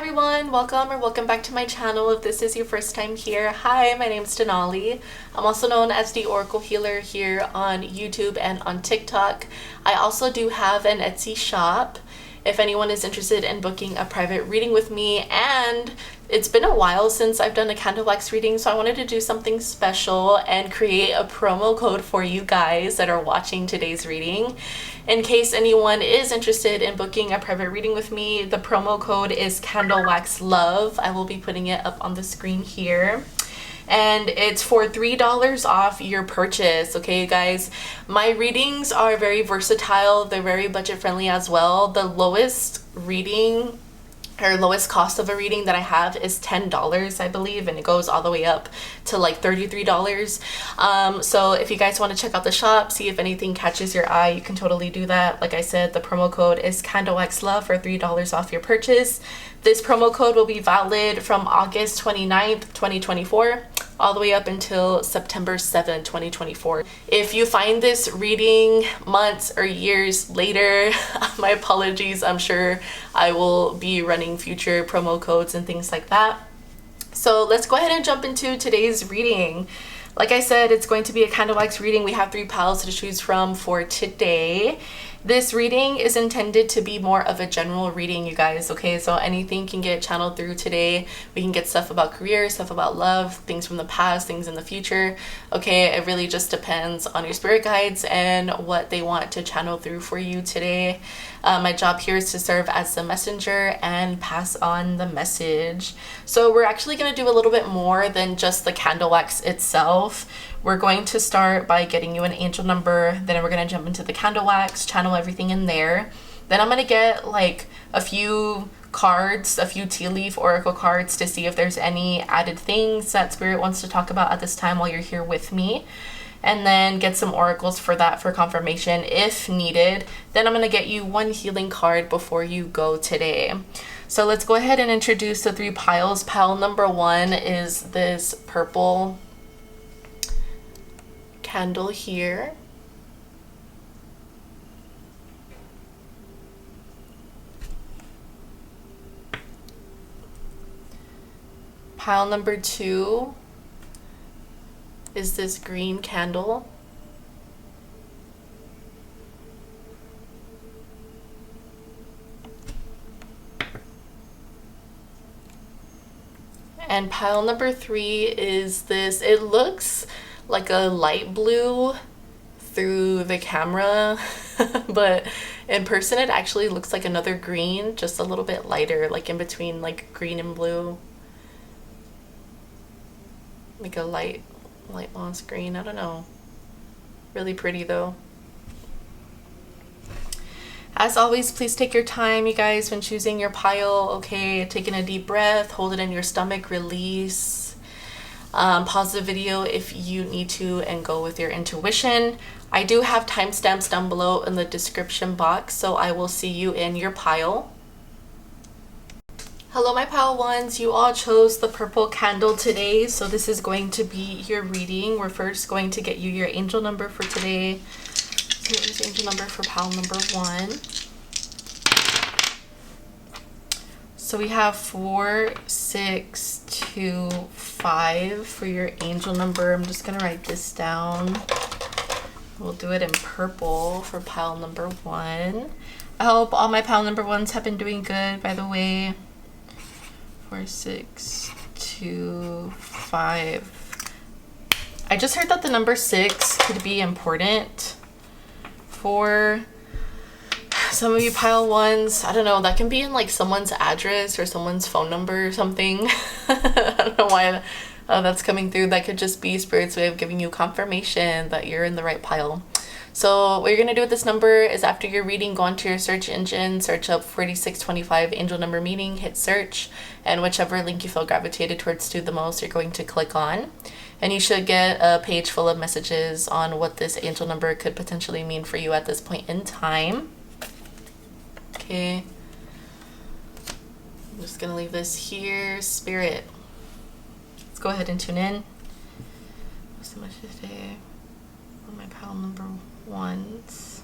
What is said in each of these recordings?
everyone, welcome or welcome back to my channel. If this is your first time here, hi, my name is Denali. I'm also known as DeeOracleHealer here on YouTube and on TikTok. I also do have an Etsy shop if anyone is interested in booking a private reading with me, and it's been a while since I've done a CandleWax reading, so I wanted to do something special and create a promo code for you guys that are watching today's reading. In case anyone is interested in booking a private reading with me, the promo code is CandleWaxLove. I will be putting it up on the screen here. And it's for $3 off your purchase. Okay, you guys, my readings are very versatile. They're very budget friendly as well. The lowest reading or lowest cost of a reading that I have is $10, I believe, and it goes all the way up to like $33. So if you guys want to check out the shop, see if anything catches your eye, you can totally do that. Like I said, the promo code is CandleWaxLove for $3 off your purchase. This promo code will be valid from August 29th, 2024 all the way up until September 7th, 2024. If you find this reading months or years later, my apologies. I'm sure I will be running future promo codes and things like that. So let's go ahead and jump into today's reading. Like I said, it's going to be a CandleWax reading. We have 3 piles to choose from for today. This reading is intended to be more of a general reading, you guys, okay? So anything can get channeled through today. We can get stuff about career, stuff about love, things from the past, things in the future, okay? It really just depends on your spirit guides and what they want to channel through for you today. My job here is to serve as the messenger and pass on the message. So we're actually going to do a little bit more than just the CandleWax itself. We're going to start by getting you an angel number, then we're going to jump into the CandleWax, channel everything in there. Then I'm going to get like a few cards, a few tea leaf oracle cards to see if there's any added things that spirit wants to talk about at this time while you're here with me. And then get some oracles for that for confirmation if needed. Then I'm going to get you 1 healing card before you go today. So let's go ahead and introduce the 3 piles. Pile number 1 is this purple candle here. Pile number 2 is this green candle. And pile number 3 is this, it looks like a light blue through the camera, but in person it actually looks like another green, just a little bit lighter, like in between like green and blue. Like a light moss green, I don't know. Really pretty though. As always, please take your time, you guys, when choosing your pile, okay? Taking a deep breath, hold it in your stomach, release. Pause the video if you need to and go with your intuition. I do have timestamps down below in the description box, so I will see you in your pile. Hello, my pile ones. You all chose the purple candle today, so this is going to be your reading. We're first going to get you your angel number for today. So here's angel number for pile number 1. So we have 4, 6, 2, 5 for your angel number. I'm just gonna write this down. We'll do it in purple for pile number 1. I hope all my pile number 1s have been doing good, by the way. 4, 6, 2, 5. I just heard that the number 6 could be important for some of you pile 1s. I don't know, that can be in like someone's address or someone's phone number or something. I don't know why that's coming through. That could just be Spirit's way of giving you confirmation that you're in the right pile. So what you're going to do with this number is after your reading, go onto your search engine, search up 4625 angel number meeting, hit search, and whichever link you feel gravitated towards to the most, you're going to click on. And you should get a page full of messages on what this angel number could potentially mean for you at this point in time. Okay. I'm just going to leave this here. Spirit, let's go ahead and tune in. What's the message today? My pile number 1s.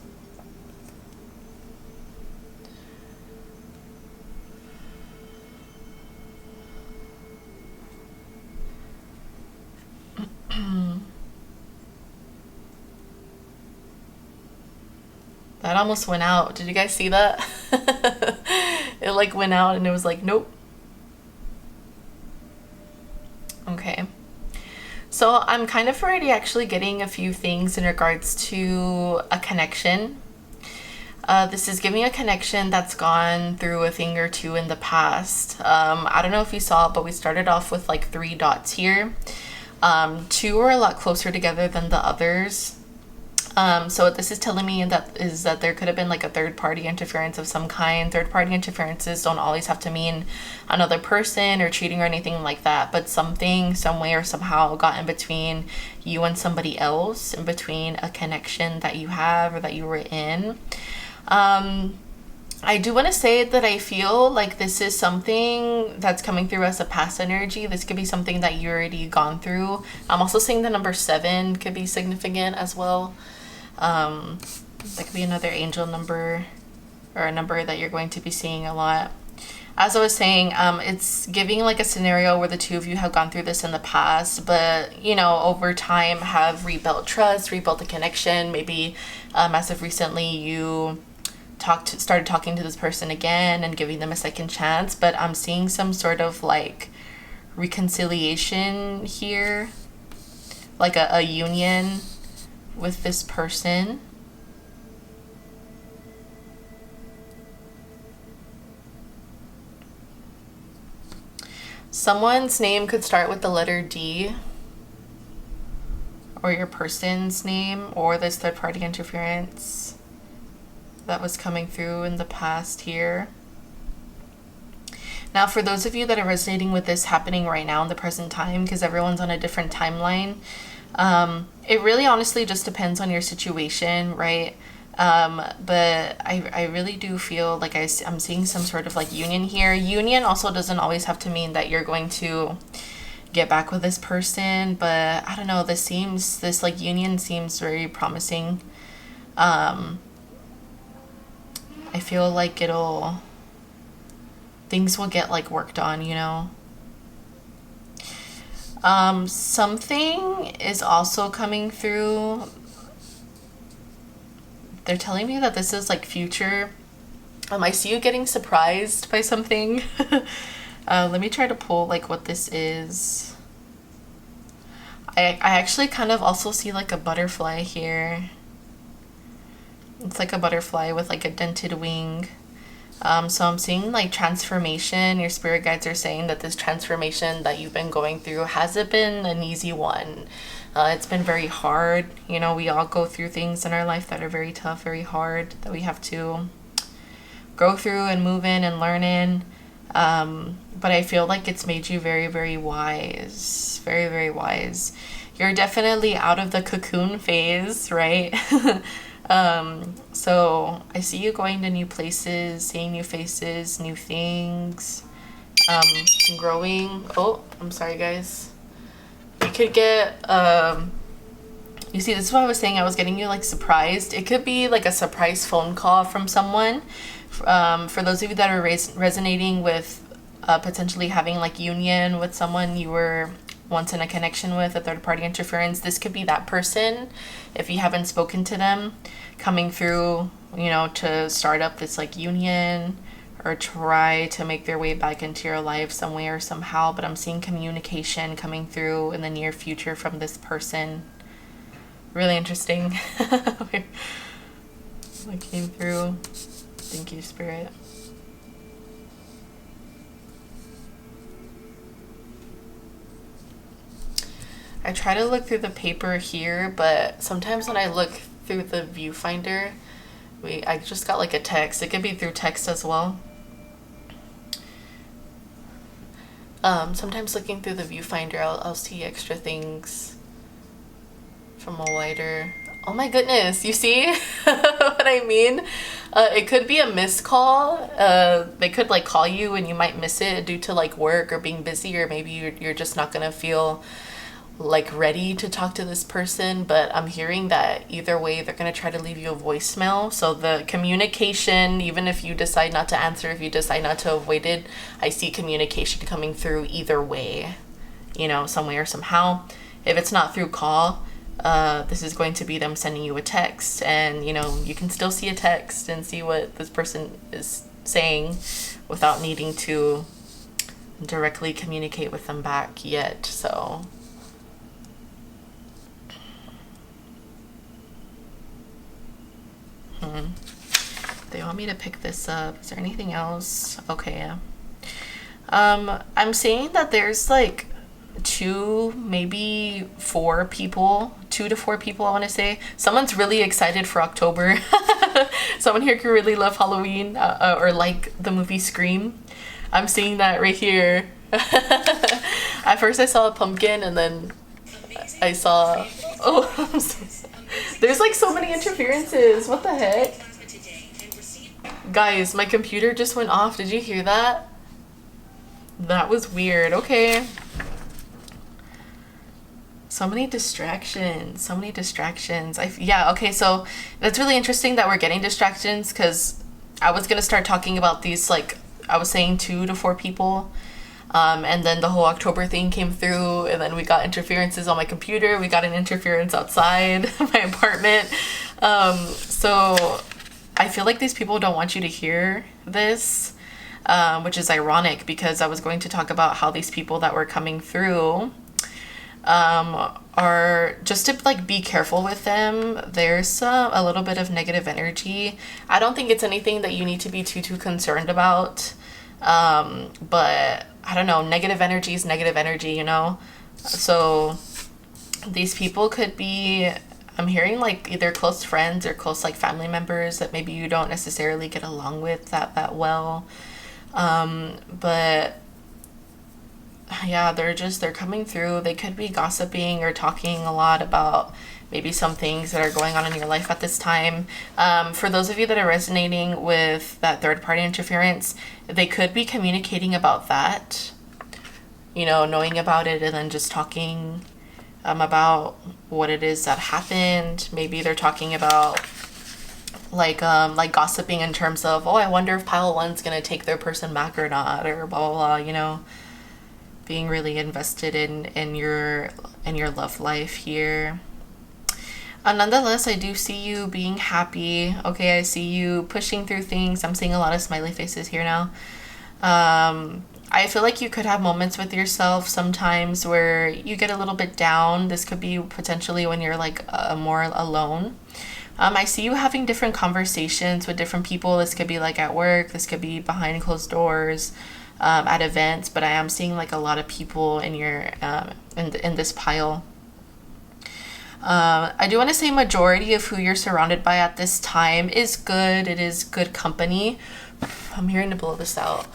That almost went out. Did you guys see that? It like went out and it was like, nope. Okay. So I'm kind of already actually getting a few things in regards to a connection. This is giving a connection that's gone through a thing or two in the past. I don't know if you saw it, but we started off with like 3 dots here. 2 are a lot closer together than the others. So what this is telling me is that there could have been like a third-party interference of some kind. Third-party interferences don't always have to mean another person or cheating or anything like that, but something, some way or somehow got in between you and somebody else, in between a connection that you have or that you were in. I do want to say that I feel like this is something that's coming through as a past energy. This could be something that you already gone through. I'm also seeing the number 7 could be significant as well. That could be another angel number or a number that you're going to be seeing a lot. As I was saying, it's giving like a scenario where the 2 of you have gone through this in the past, but you know, over time have rebuilt trust, rebuilt the connection. Maybe as of recently you started talking to this person again and giving them a second chance, but I'm seeing some sort of like reconciliation here, like a union with this person. Someone's name could start with the letter D, or your person's name, or this third-party interference that was coming through in the past here. Now, for those of you that are resonating with this happening right now in the present time, because everyone's on a different timeline, it really honestly just depends on your situation, right? But I really do feel like I'm seeing some sort of like union here. Union also doesn't always have to mean that you're going to get back with this person, but I don't know, this like union seems very promising. I feel like things will get like worked on, you know. Something is also coming through. They're telling me that this is like future. I see you getting surprised by something. Let me try to pull like what this is. I actually kind of also see like a butterfly here. It's like a butterfly with like a dented wing. So I'm seeing like transformation. Your spirit guides are saying that this transformation that you've been going through hasn't been an easy one. It's been very hard. You know, we all go through things in our life that are very tough, very hard, that we have to go through and move in and learn in. But I feel like it's made you very, very wise. Very, very wise. You're definitely out of the cocoon phase, right? So I see you going to new places, seeing new faces, new things, growing. Oh, I'm sorry, guys. You could get, you see, this is what I was saying. I was getting you like surprised. It could be like a surprise phone call from someone. For those of you that are resonating with potentially having like union with someone you were once in a connection with, a third party interference, this could be that person, if you haven't spoken to them, coming through, you know, to start up this like union or try to make their way back into your life some way or somehow. But I'm seeing communication coming through in the near future from this person. Really interesting. What came through. Thank you, Spirit. I try to look through the paper here, but sometimes when I look through the viewfinder, I just got like a text. It could be through text as well. Sometimes looking through the viewfinder, I'll see extra things from a wider. Oh my goodness, you see what I mean? It could be a missed call. They could like call you and you might miss it due to like work or being busy, or maybe you're just not gonna feel like ready to talk to this person. But I'm hearing that either way they're gonna try to leave you a voicemail. So the communication, even if you decide not to answer, if you decide not to avoid it, I see communication coming through either way, you know, some way or somehow. If it's not through call, this is going to be them sending you a text, and you know, you can still see a text and see what this person is saying without needing to directly communicate with them back yet. So they want me to pick this up. Is there anything else? Okay. I'm seeing that there's like two, maybe four people, 2 to 4 people, I want to say. Someone's really excited for October. Someone here could really love Halloween, or like the movie Scream. I'm seeing that right here. At first I saw a pumpkin, and then I saw, there's like so many interferences. What the heck? Guys, my computer just went off. Did you hear that? That was weird. Okay. So many distractions. So many distractions. Yeah, okay, so that's really interesting that we're getting distractions, because I was going to start talking about these, like, I was saying 2 to 4 people. And then the whole October thing came through, and then we got interferences on my computer. We got an interference outside my apartment. So I feel like these people don't want you to hear this, which is ironic, because I was going to talk about how these people that were coming through are just to like be careful with them. There's a little bit of negative energy. I don't think it's anything that you need to be too concerned about. But I don't know, negative energy is negative energy, you know? So these people could be, I'm hearing like either close friends or close like family members that maybe you don't necessarily get along with that well. But yeah, they're coming through. They could be gossiping or talking a lot about maybe some things that are going on in your life at this time. For those of you that are resonating with that third party interference, they could be communicating about that, you know, knowing about it and then just talking about what it is that happened. Maybe they're talking about like gossiping in terms of, oh, I wonder if pile one's gonna take their person back or not, or blah blah blah, you know, being really invested in your love life here. Nonetheless, I do see you being happy. Okay, I see you pushing through things. I'm seeing a lot of smiley faces here now. I feel like you could have moments with yourself sometimes where you get a little bit down. This could be potentially when you're like more alone. I see you having different conversations with different people. This could be like at work. This could be behind closed doors, at events. But I am seeing like a lot of people in your in this pile. I do want to say majority of who you're surrounded by at this time is good. It is good company. I'm hearing to blow this out.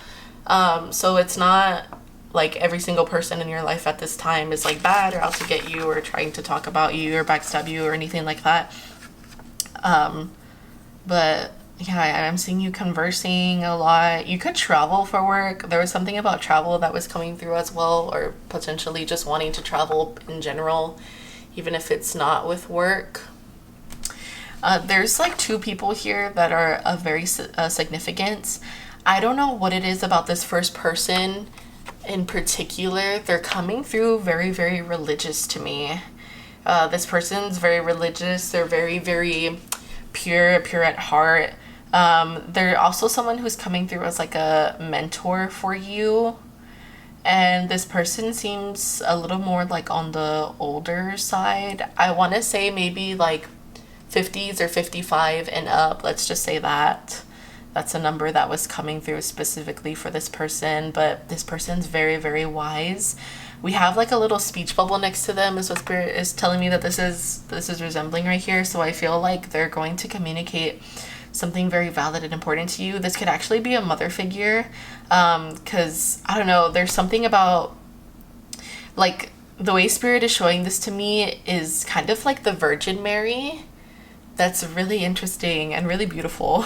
So it's not like every single person in your life at this time is like bad or out to get you or trying to talk about you or backstab you or anything like that. But yeah, I'm seeing you conversing a lot. You could travel for work. There was something about travel that was coming through as well, or potentially just wanting to travel in general, even if it's not with work. There's like 2 people here that are of very significance. I don't know what it is about this first person in particular. They're coming through very, very religious to me. This person's very religious. They're very, very pure at heart. They're also someone who's coming through as like a mentor for you. And this person seems a little more like on the older side. I want to say maybe like 50s or 55 and up. Let's just say that. That's a number that was coming through specifically for this person. But this person's very, very wise. We have like a little speech bubble next to them is what Spirit is telling me that this is resembling right here. So I feel like they're going to communicate something very valid and important to you. This could actually be a mother figure, because I don't know, there's something about like the way Spirit is showing this to me is kind of like the Virgin Mary. That's really interesting and really beautiful.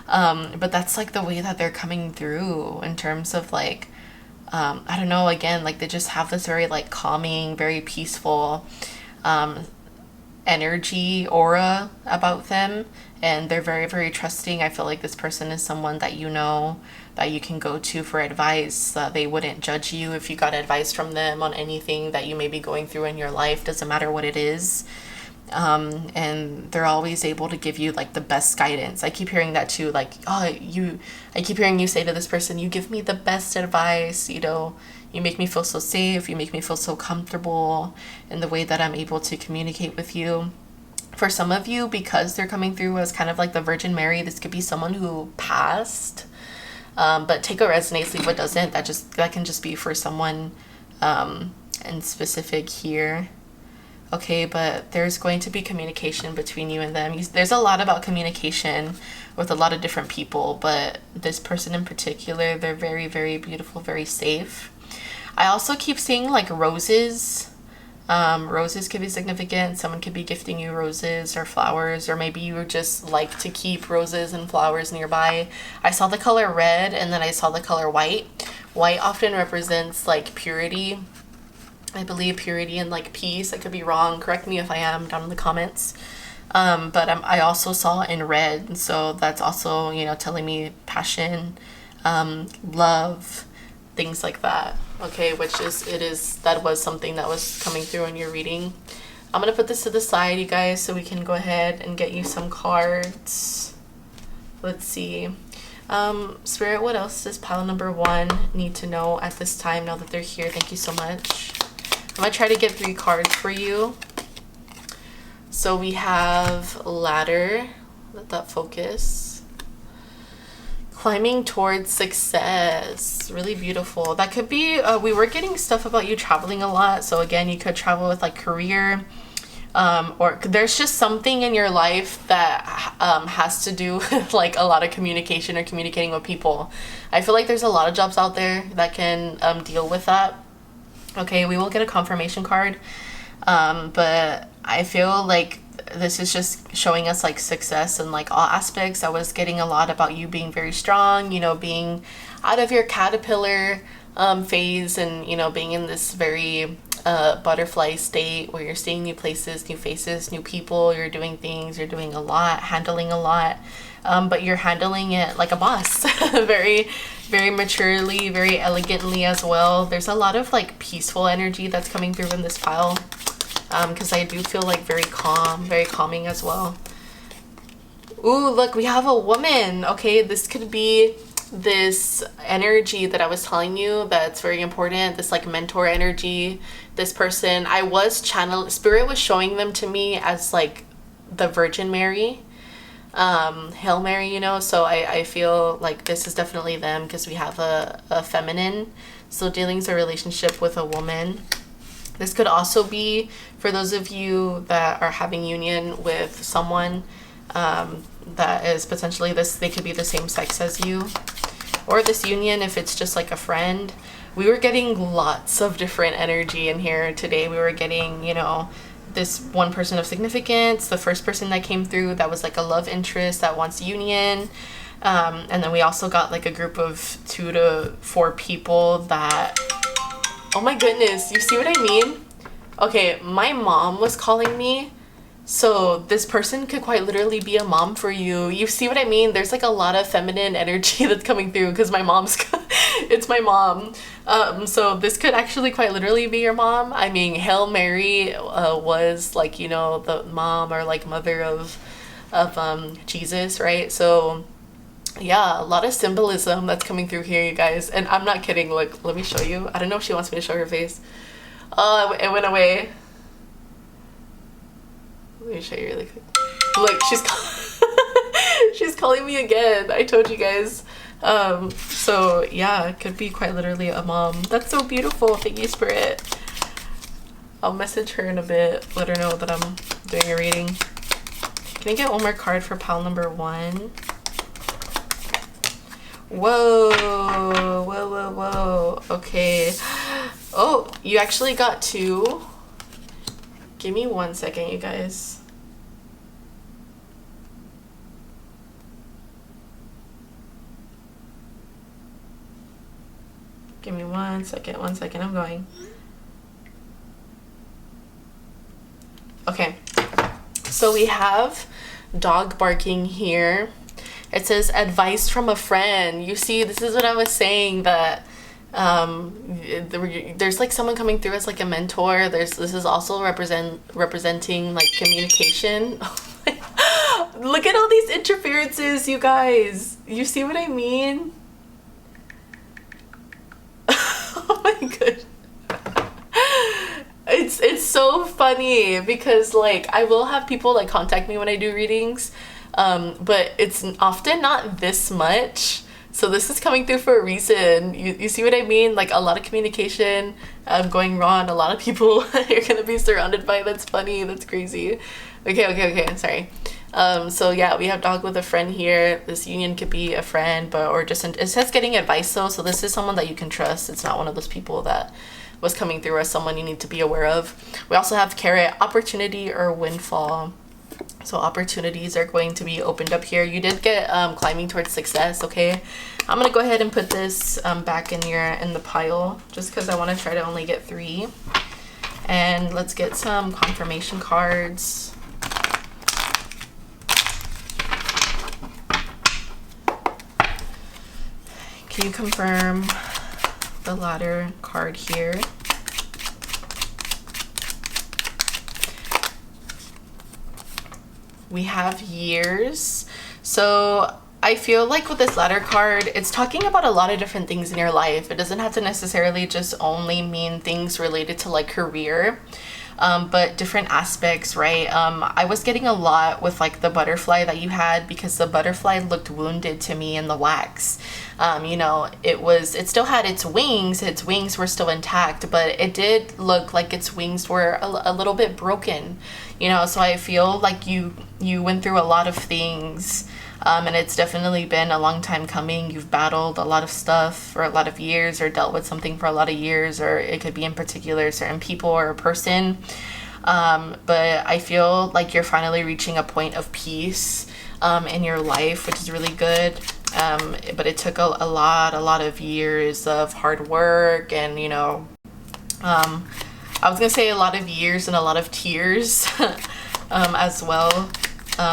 But that's like the way that they're coming through in terms of like, I don't know, again, like they just have this very like calming, very peaceful, energy aura about them, and they're very, very trusting. I feel like this person is someone that you know, that you can go to for advice. They wouldn't judge you if you got advice from them on anything that you may be going through in your life, doesn't matter what it is. And they're always able to give you like the best guidance. I keep hearing that too, like, I keep hearing you say to this person, you give me the best advice, you know, you make me feel so safe, you make me feel so comfortable in the way that I'm able to communicate with you. For some of you, because they're coming through as kind of like the Virgin Mary, this could be someone who passed, but take what resonates, leave what doesn't. That can just be for someone in specific here. Okay, but there's going to be communication between you and them. There's a lot about communication with a lot of different people, but this person in particular, they're very, very beautiful, very safe. I also keep seeing like roses. Roses could be significant. Someone could be gifting you roses or flowers, or maybe you just like to keep roses and flowers nearby. I saw the color red, and then I saw the color white. White often represents like purity. I believe purity and like peace. I could be wrong. Correct me if I am down in the comments. But I also saw in red, so that's also, you know, telling me passion, love, things like that. Okay, that was something that was coming through in your reading. I'm gonna put this to the side, you guys, so we can go ahead and get you some cards. Let's see. Spirit, what else does pile number 1 need to know at this time now that they're here? Thank you so much. I'm going to try to get 3 cards for you. So we have ladder. Let that focus. Climbing towards success. Really beautiful. That could be, we were getting stuff about you traveling a lot. So again, you could travel with like career. Or there's just something in your life that has to do with like a lot of communication or communicating with people. I feel like there's a lot of jobs out there that can deal with that. Okay, we will get a confirmation card, but I feel like this is just showing us like success in like all aspects. I was getting a lot about you being very strong, you know, being out of your caterpillar phase, and you know, being in this very butterfly state where you're seeing new places, new faces, new people. You're doing things, you're doing a lot, handling a lot, but you're handling it like a boss. Very, very maturely, very elegantly as well. There's a lot of like peaceful energy that's coming through in this file, because I do feel like very calm, very calming as well. Ooh, look, we have a woman. Okay, this could be this energy that I was telling you that's very important, this like mentor energy. This person, Spirit was showing them to me as like the Virgin Mary, Hail Mary, you know. So I feel like this is definitely them, because we have a feminine, so dealing with a relationship with a woman. This could also be for those of you that are having union with someone that is potentially they could be the same sex as you, or this union if it's just like a friend. We were getting lots of different energy in here today. We were getting, you know, this one person of significance, the first person that came through that was like a love interest that wants union, and then we also got like a group of 2 to 4 people that, oh my goodness, you see what I mean? Okay, my mom was calling me. So this person could quite literally be a mom for you. You see what I mean? There's like a lot of feminine energy that's coming through, because my mom's, it's my mom. So this could actually quite literally be your mom. I mean, Hail Mary was like, you know, the mom or like mother of Jesus, right? So yeah, a lot of symbolism that's coming through here, you guys. And I'm not kidding. Look, let me show you. I don't know if she wants me to show her face. Oh, it went away. Let me show you really quick. Look, she's calling me again. I told you guys. So yeah, it could be quite literally a mom. That's so beautiful. Thank you, Spirit. I'll message her in a bit, let her know that I'm doing a reading. Can I get one more card for pile number 1? Whoa, whoa, whoa, whoa. Okay. Oh, you actually got 2. Give me 1 second, you guys. Give me 1 second, 1 second, I'm going. Okay. So we have dog barking here. It says advice from a friend. You see, this is what I was saying, that there's like someone coming through as like a mentor. This is also representing like communication. Look at all these interferences, you guys. You see what I mean? Oh my god. It's so funny because like I will have people like contact me when I do readings, but it's often not this much. So this is coming through for a reason. You see what I mean? Like a lot of communication going wrong. A lot of people you're gonna be surrounded by. That's funny. That's crazy. Okay. Sorry. So yeah, we have dog with a friend here. This union could be a friend, or just it says getting advice though. So this is someone that you can trust. It's not one of those people that was coming through as someone you need to be aware of. We also have carrot, opportunity or windfall. So opportunities are going to be opened up here. You did get climbing towards success. Okay, I'm gonna go ahead and put this back in the pile just because I want to try to only get 3. And let's get some confirmation cards. Can you confirm the ladder card here? We have years. So I feel like with this ladder card, it's talking about a lot of different things in your life. It doesn't have to necessarily just only mean things related to like career, but different aspects, right? I was getting a lot with like the butterfly that you had, because the butterfly looked wounded to me in the wax. You know, it still had its wings were still intact, but it did look like its wings were a little bit broken, you know. So I feel like you went through a lot of things, and it's definitely been a long time coming. You've battled a lot of stuff for a lot of years, or dealt with something for a lot of years, or it could be in particular certain people or a person. But I feel like you're finally reaching a point of peace in your life, which is really good. But it took a lot of years of hard work, and you know, I was gonna say a lot of years and a lot of tears as well.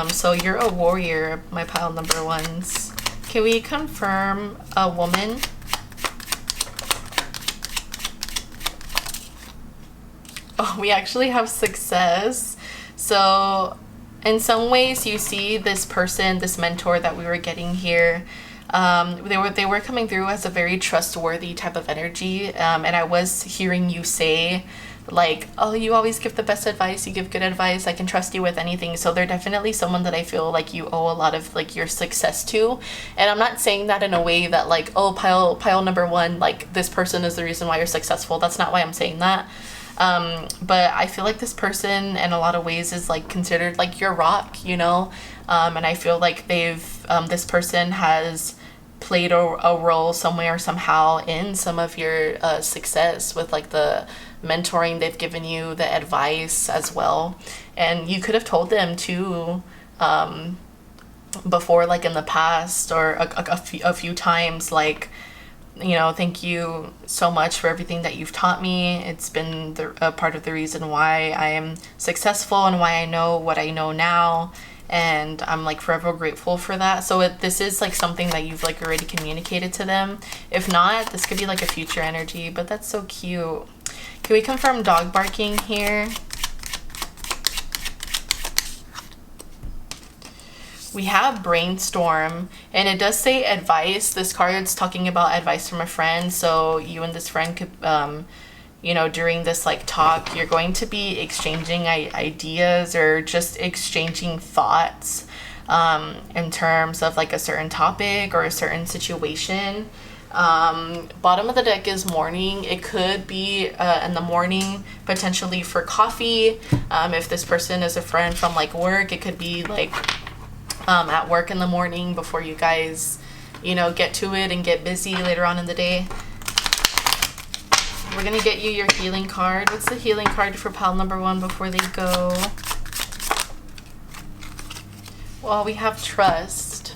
So you're a warrior, my pile number ones. Can we confirm a woman? Oh, we actually have success. So in some ways you see this person, this mentor that we were getting here, they were coming through as a very trustworthy type of energy, and I was hearing you say like, oh, you always give the best advice, you give good advice, I can trust you with anything. So they're definitely someone that I feel like you owe a lot of like your success to. And I'm not saying that in a way that like, oh, pile number 1, like this person is the reason why you're successful. That's not why I'm saying that. But I feel like this person in a lot of ways is like considered like your rock, you know. And I feel like this person has played a role somewhere, somehow, in some of your success with like the mentoring they've given you, the advice as well. And you could have told them too before, like in the past, or a few times, like, you know, thank you so much for everything that you've taught me. It's been a part of the reason why I am successful and why I know what I know now, and I'm like forever grateful for that. So this is like something that you've like already communicated to them. If not, this could be like a future energy, but that's so cute. Can we confirm dog barking here? We have brainstorm, and it does say advice. This card's talking about advice from a friend. So you and this friend could, you know, during this like talk, you're going to be exchanging ideas, or just exchanging thoughts in terms of like a certain topic or a certain situation. Bottom of the deck is morning. It could be in the morning, potentially for coffee. If this person is a friend from like work, it could be like at work in the morning before you guys, you know, get to it and get busy later on in the day. We're gonna get you your healing card. What's the healing card for pile number 1 before they go? Well, we have trust.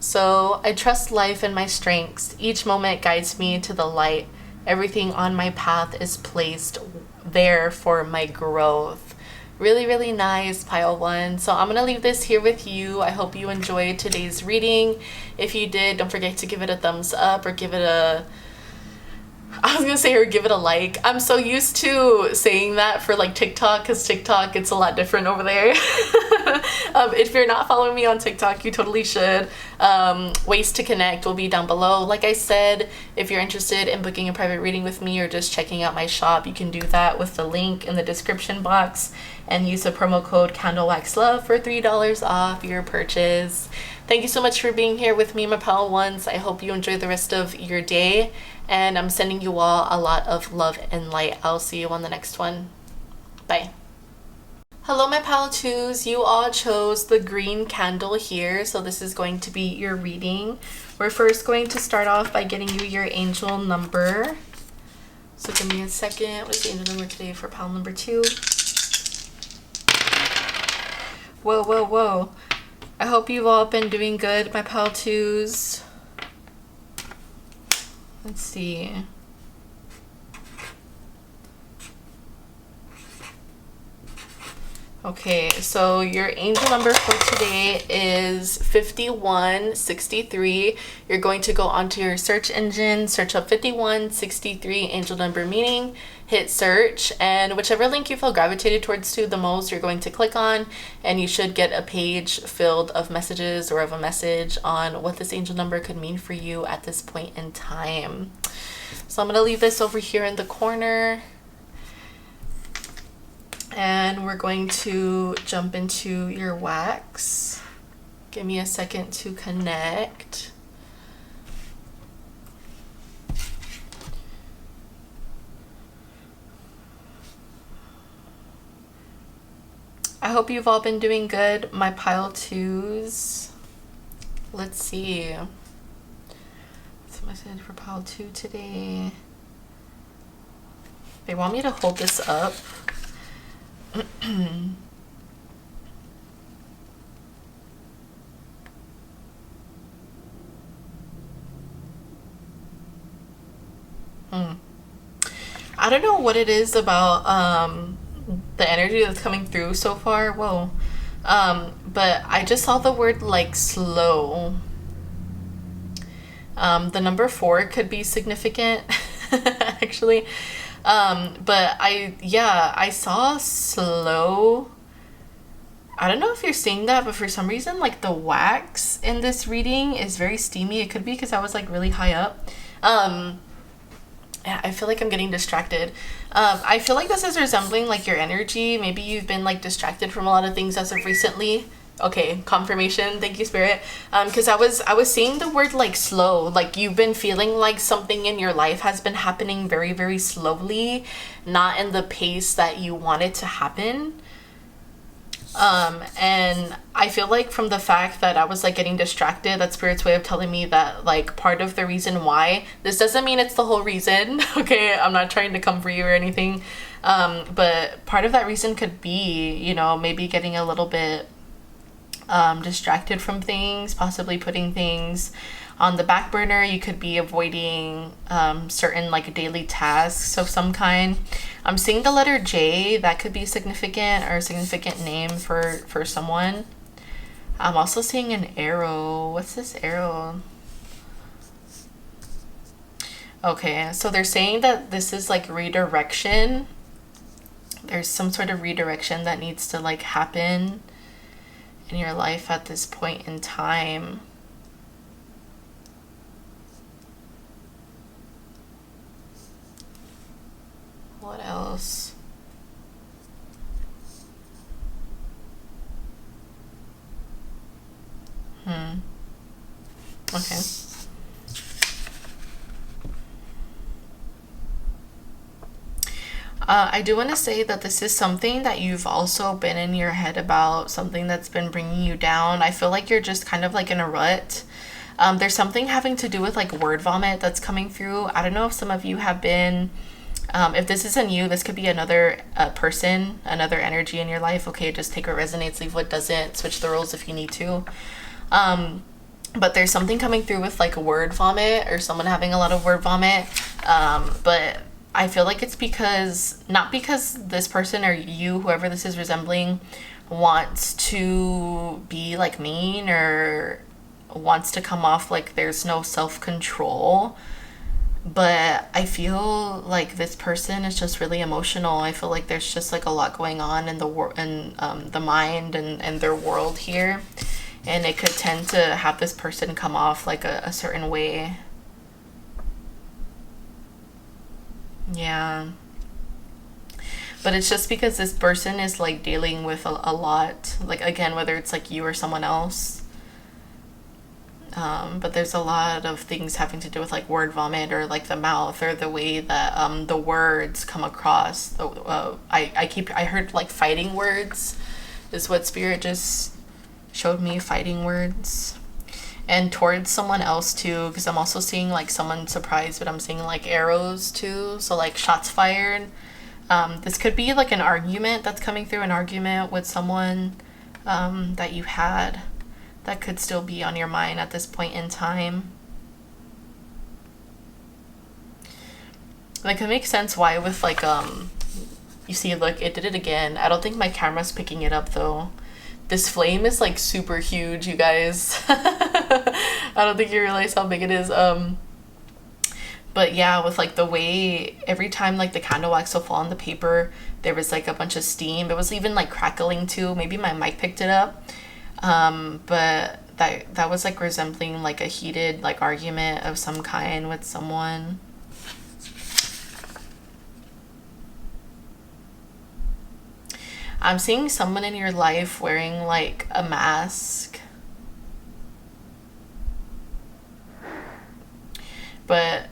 So I trust life and my strengths. Each moment guides me to the light. Everything on my path is placed there for my growth. Really, really nice, pile one. So I'm gonna leave this here with you. I hope you enjoyed today's reading. If you did, don't forget to give it a thumbs up or give it a, I was gonna say, or give it a like. I'm so used to saying that for like TikTok, because TikTok, it's a lot different over there. If you're not following me on TikTok, you totally should. Ways to connect will be down below. Like I said, if you're interested in booking a private reading with me or just checking out my shop, you can do that with the link in the description box and use the promo code CandleWaxLove for $3 off your purchase. Thank you so much for being here with me, my pal ones. I hope you enjoy the rest of your day, and I'm sending you all a lot of love and light. I'll see you on the next one. Bye. Hello, my pal twos. You all chose the green candle here, so this is going to be your reading. We're first going to start off by getting you your angel number. So give me a second. What's the angel number today for pal number 2? Whoa, whoa, whoa. I hope you've all been doing good, my pal twos. Let's see. Okay, so your angel number for today is 5163. You're going to go onto your search engine, search up 5163 angel number meaning, hit search, and whichever link you feel gravitated towards to the most, you're going to click on, and you should get a page filled of messages or of a message on what this angel number could mean for you at this point in time. So I'm going to leave this over here in the corner. And we're going to jump into your wax. Give me a second to connect. I hope you've all been doing good, my pile twos. Let's see. What's the message for pile 2 today? They want me to hold this up. I don't know what it is about the energy that's coming through so far. Whoa. But I just saw the word like slow. The number 4 could be significant actually. But I saw slow. I don't know if you're seeing that, but for some reason, like the wax in this reading is very steamy. It could be because I was like really high up. I feel like I'm getting distracted. I feel like this is resembling like your energy. Maybe you've been like distracted from a lot of things as of recently. Okay, confirmation. Thank you, Spirit. Because I was seeing the word like slow. Like you've been feeling like something in your life has been happening very, very slowly, not in the pace that you want it to happen. And I feel like from the fact that I was like getting distracted, that's Spirit's way of telling me that like part of the reason why, this doesn't mean it's the whole reason, okay? I'm not trying to come for you or anything. But part of that reason could be, you know, maybe getting a little bit distracted from things, possibly putting things on the back burner. You could be avoiding certain like daily tasks of some kind. I'm seeing the letter J. That could be significant, or a significant name for someone. I'm also seeing an arrow. What's this arrow? Okay, so they're saying that this is like redirection. There's some sort of redirection that needs to like happen in your life at this point in time. What else? Okay. I do want to say that this is something that you've also been in your head about, something that's been bringing you down. I feel like you're just kind of like in a rut. There's something having to do with like word vomit that's coming through. I don't know if some of you have been, if this isn't you, this could be another person, another energy in your life. Okay, just take what resonates, leave what doesn't, switch the roles if you need to. But there's something coming through with like word vomit, or someone having a lot of word vomit. But I feel like it's because, not because this person or you, whoever this is resembling, wants to be like mean or wants to come off like there's no self-control, but I feel like this person is just really emotional. I feel like there's just like a lot going on in the mind and their world here, and it could tend to have this person come off like a certain way. Yeah. But it's just because this person is like dealing with a lot, like again, whether it's like you or someone else. But there's a lot of things having to do with like word vomit or like the mouth or the way that the words come across. I heard like fighting words is what spirit just showed me, fighting words. And towards someone else too, because I'm also seeing like someone surprised, but I'm seeing like arrows too, so like shots fired. This could be like an argument that's coming through, an argument with someone that you had that could still be on your mind at this point in time. Like it makes sense why with like you see, look, it did it again. I don't think my camera's picking it up though. This flame is like super huge, you guys. I don't think you realize how big it is. But yeah, with like the way every time like the candle wax will fall on the paper, there was like a bunch of steam. It was even like crackling too. Maybe my mic picked it up. But that was like resembling like a heated like argument of some kind with someone. I'm seeing someone in your life wearing like a mask. But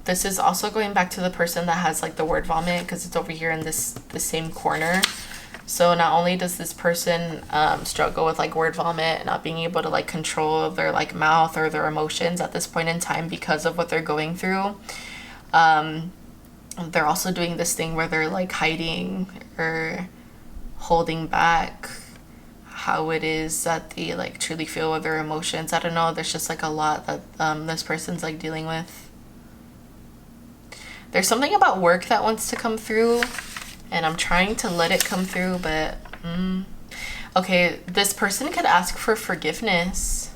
this is also going back to the person that has like the word vomit, because it's over here in the same corner. So not only does this person struggle with like word vomit, not being able to like control their like mouth or their emotions at this point in time because of what they're going through, they're also doing this thing where they're like hiding or holding back how it is that they like truly feel with their emotions. I don't know, there's just like a lot that this person's like dealing with. There's something about work that wants to come through, and I'm trying to let it come through, but okay, this person could ask for forgiveness.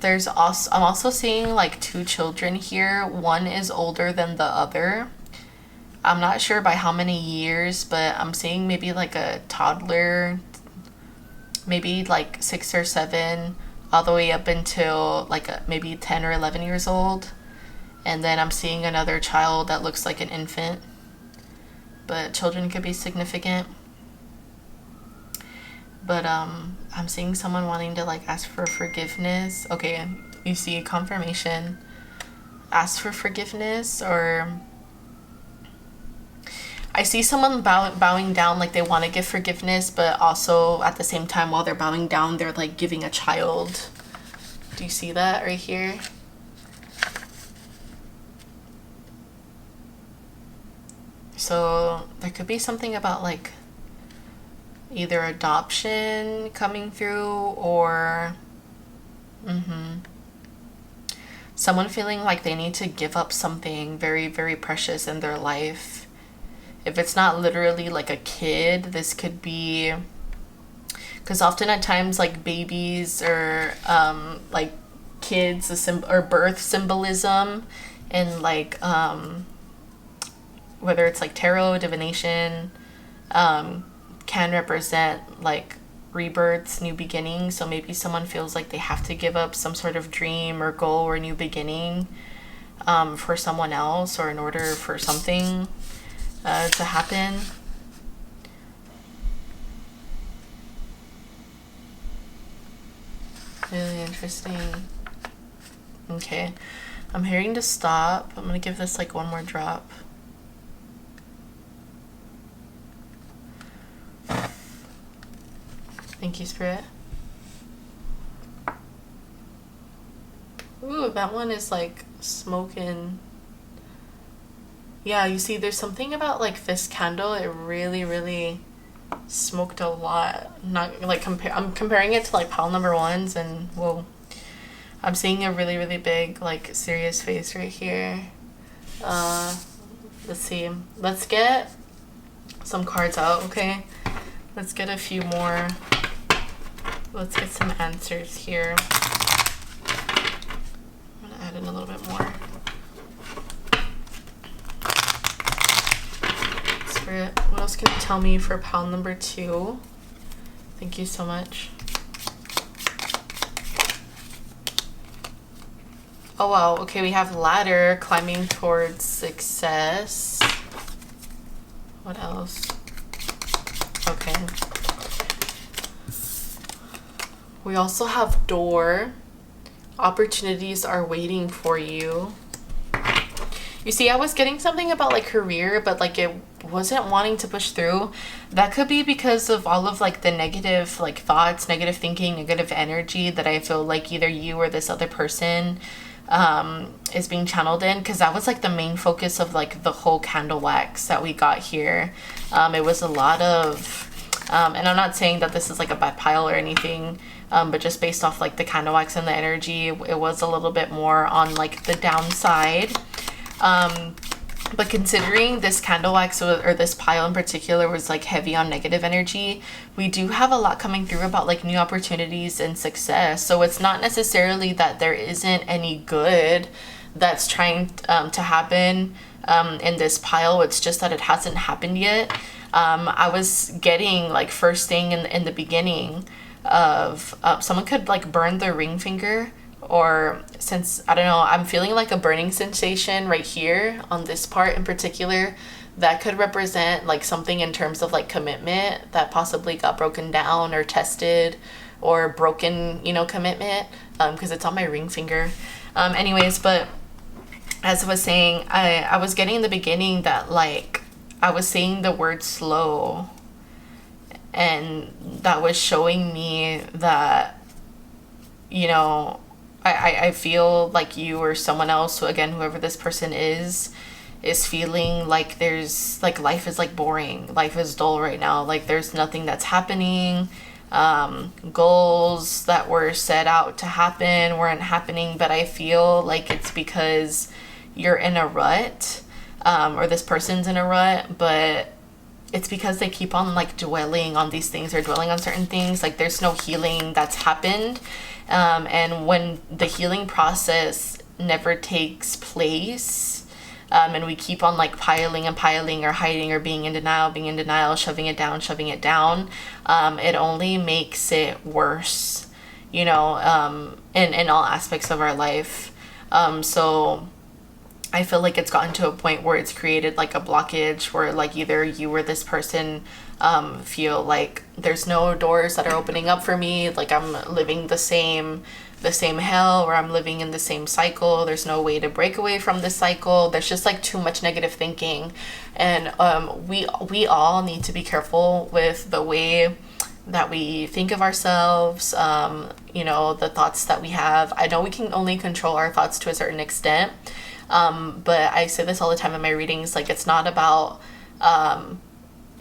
I'm also seeing like two children here. One is older than the other. I'm not sure by how many years, but I'm seeing maybe like a toddler, maybe like 6 or 7, all the way up until like maybe 10 or 11 years old. And then I'm seeing another child that looks like an infant. But children could be significant. But I'm seeing someone wanting to like ask for forgiveness. Okay, you see confirmation. Ask for forgiveness, or I see someone bowing down, like they want to give forgiveness, but also at the same time while they're bowing down, they're like giving a child. Do you see that right here? So there could be something about like either adoption coming through, or someone feeling like they need to give up something very, very precious in their life. If it's not literally like a kid, this could be, because often at times like babies or like kids, or birth symbolism, and like whether it's like tarot, divination, can represent like rebirths, new beginnings. So maybe someone feels like they have to give up some sort of dream or goal or new beginning for someone else, or in order for something to happen. Really interesting. Okay, I'm hearing to stop. I'm gonna give this like one more drop. Thank you, Spirit. Ooh, that one is like smoking. Yeah, you see, there's something about like this candle. It really, really smoked a lot. Not like I'm comparing it to like pile number ones, and whoa, I'm seeing a really, really big, like, serious face right here. Let's see. Let's get some cards out, okay? Let's get a few more. Let's get some answers here. I'm gonna add in a little bit more. Spirit, what else can you tell me for pile number 2? Thank you so much. Oh wow, okay, we have ladder, climbing towards success. What else? Okay. We also have door. Opportunities are waiting for you. You see, I was getting something about like career, but like it wasn't wanting to push through. That could be because of all of like the negative like thoughts, negative thinking, negative energy that I feel like either you or this other person is being channeled in, because that was like the main focus of like the whole candle wax that we got here. It was a lot of and I'm not saying that this is like a bad pile or anything, but just based off like the candle wax and the energy, it was a little bit more on like the downside. But considering this candle wax or this pile in particular was like heavy on negative energy, we do have a lot coming through about like new opportunities and success. So it's not necessarily that there isn't any good that's trying to happen in this pile. It's just that it hasn't happened yet. I was getting like first thing in the beginning of someone could like burn their ring finger, or since I don't know, I'm feeling like a burning sensation right here on this part in particular that could represent like something in terms of like commitment that possibly got broken down or tested, or broken, you know, commitment, because it's on my ring finger. Anyways, but as I was saying, I was getting in the beginning that like I was saying the word slow, and that was showing me that, you know, I feel like you or someone else, so again, whoever this person is feeling like there's like life is like boring, life is dull right now, like there's nothing that's happening. Goals that were set out to happen weren't happening, but I feel like it's because you're in a rut, or this person's in a rut, but it's because they keep on like dwelling on these things or dwelling on certain things. Like there's no healing that's happened. And when the healing process never takes place, and we keep on like piling and piling or hiding or being in denial, shoving it down, it only makes it worse, you know, in all aspects of our life. So I feel like it's gotten to a point where it's created like a blockage where like either you or this person feel like there's no doors that are opening up for me, like I'm living the same hell, or I'm living in the same cycle, there's no way to break away from this cycle, there's just like too much negative thinking. And we all need to be careful with the way that we think of ourselves, you know, the thoughts that we have. I know we can only control our thoughts to a certain extent, but I say this all the time in my readings, like it's not about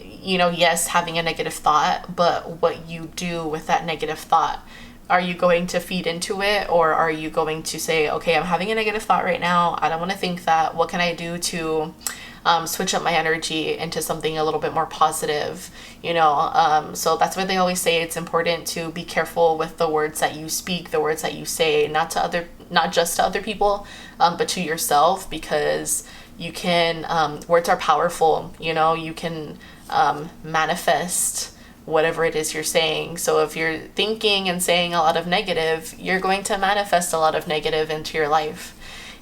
you know, yes, having a negative thought, but what you do with that negative thought. Are you going to feed into it, or are you going to say, okay, I'm having a negative thought right now, I don't want to think that, what can I do to switch up my energy into something a little bit more positive, you know? So that's why they always say it's important to be careful with the words that you speak, the words that you say, not just to other people, but to yourself, because you can, words are powerful, you know, you can manifest whatever it is you're saying. So if you're thinking and saying a lot of negative, you're going to manifest a lot of negative into your life.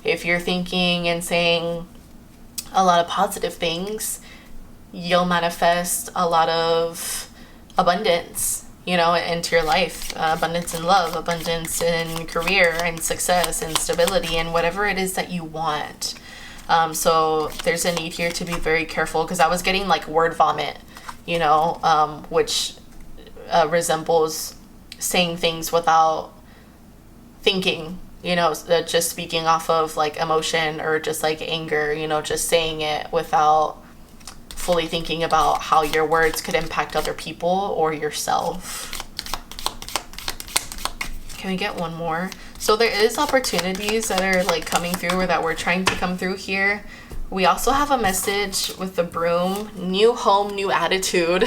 If you're thinking and saying a lot of positive things, you'll manifest a lot of abundance, you know, into your life. Abundance in love, abundance in career and success and stability and whatever it is that you want. So there's a need here to be very careful, because I was getting like word vomit, you know, which resembles saying things without thinking, you know, just speaking off of like emotion or just like anger, you know, just saying it without fully thinking about how your words could impact other people or yourself. Can we get one more? So there is opportunities that are like coming through or that we're trying to come through here. We also have a message with the broom, new home, new attitude.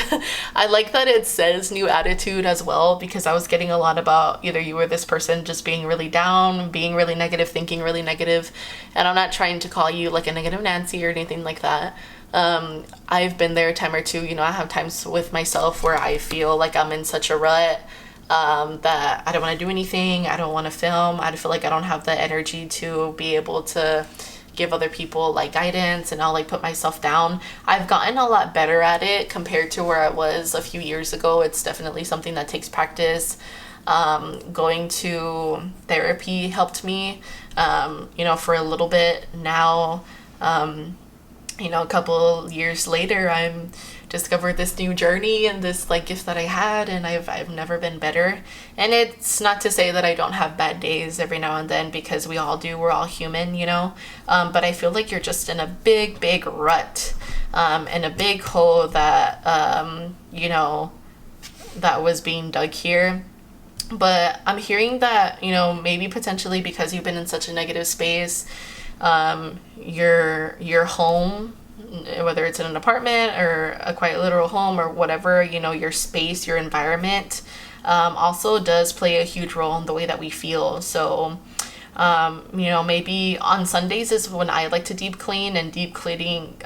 I like that it says new attitude as well, because I was getting a lot about either you or this person just being really down, being really negative, thinking really negative. And I'm not trying to call you like a negative Nancy or anything like that. I've been there a time or two. You know, I have times with myself where I feel like I'm in such a rut that I don't want to do anything. I don't want to film. I feel like I don't have the energy to be able to give other people like guidance, and I'll like put myself down. I've gotten a lot better at it compared to where I was a few years ago. It's definitely something that takes practice. Going to therapy helped me, you know, for a little bit now. You know, a couple years later, I'm discovered this new journey and this like gift that I had, and I've never been better. And it's not to say that I don't have bad days every now and then, because we all do. We're all human, you know. But I feel like you're just in a big rut, and a big hole that you know, that was being dug here. But I'm hearing that, you know, maybe potentially because you've been in such a negative space, your home, whether it's in an apartment or a quiet literal home or whatever, you know, your space, your environment, also does play a huge role in the way that we feel. So, you know, maybe on Sundays is when I like to deep clean, and deep cleaning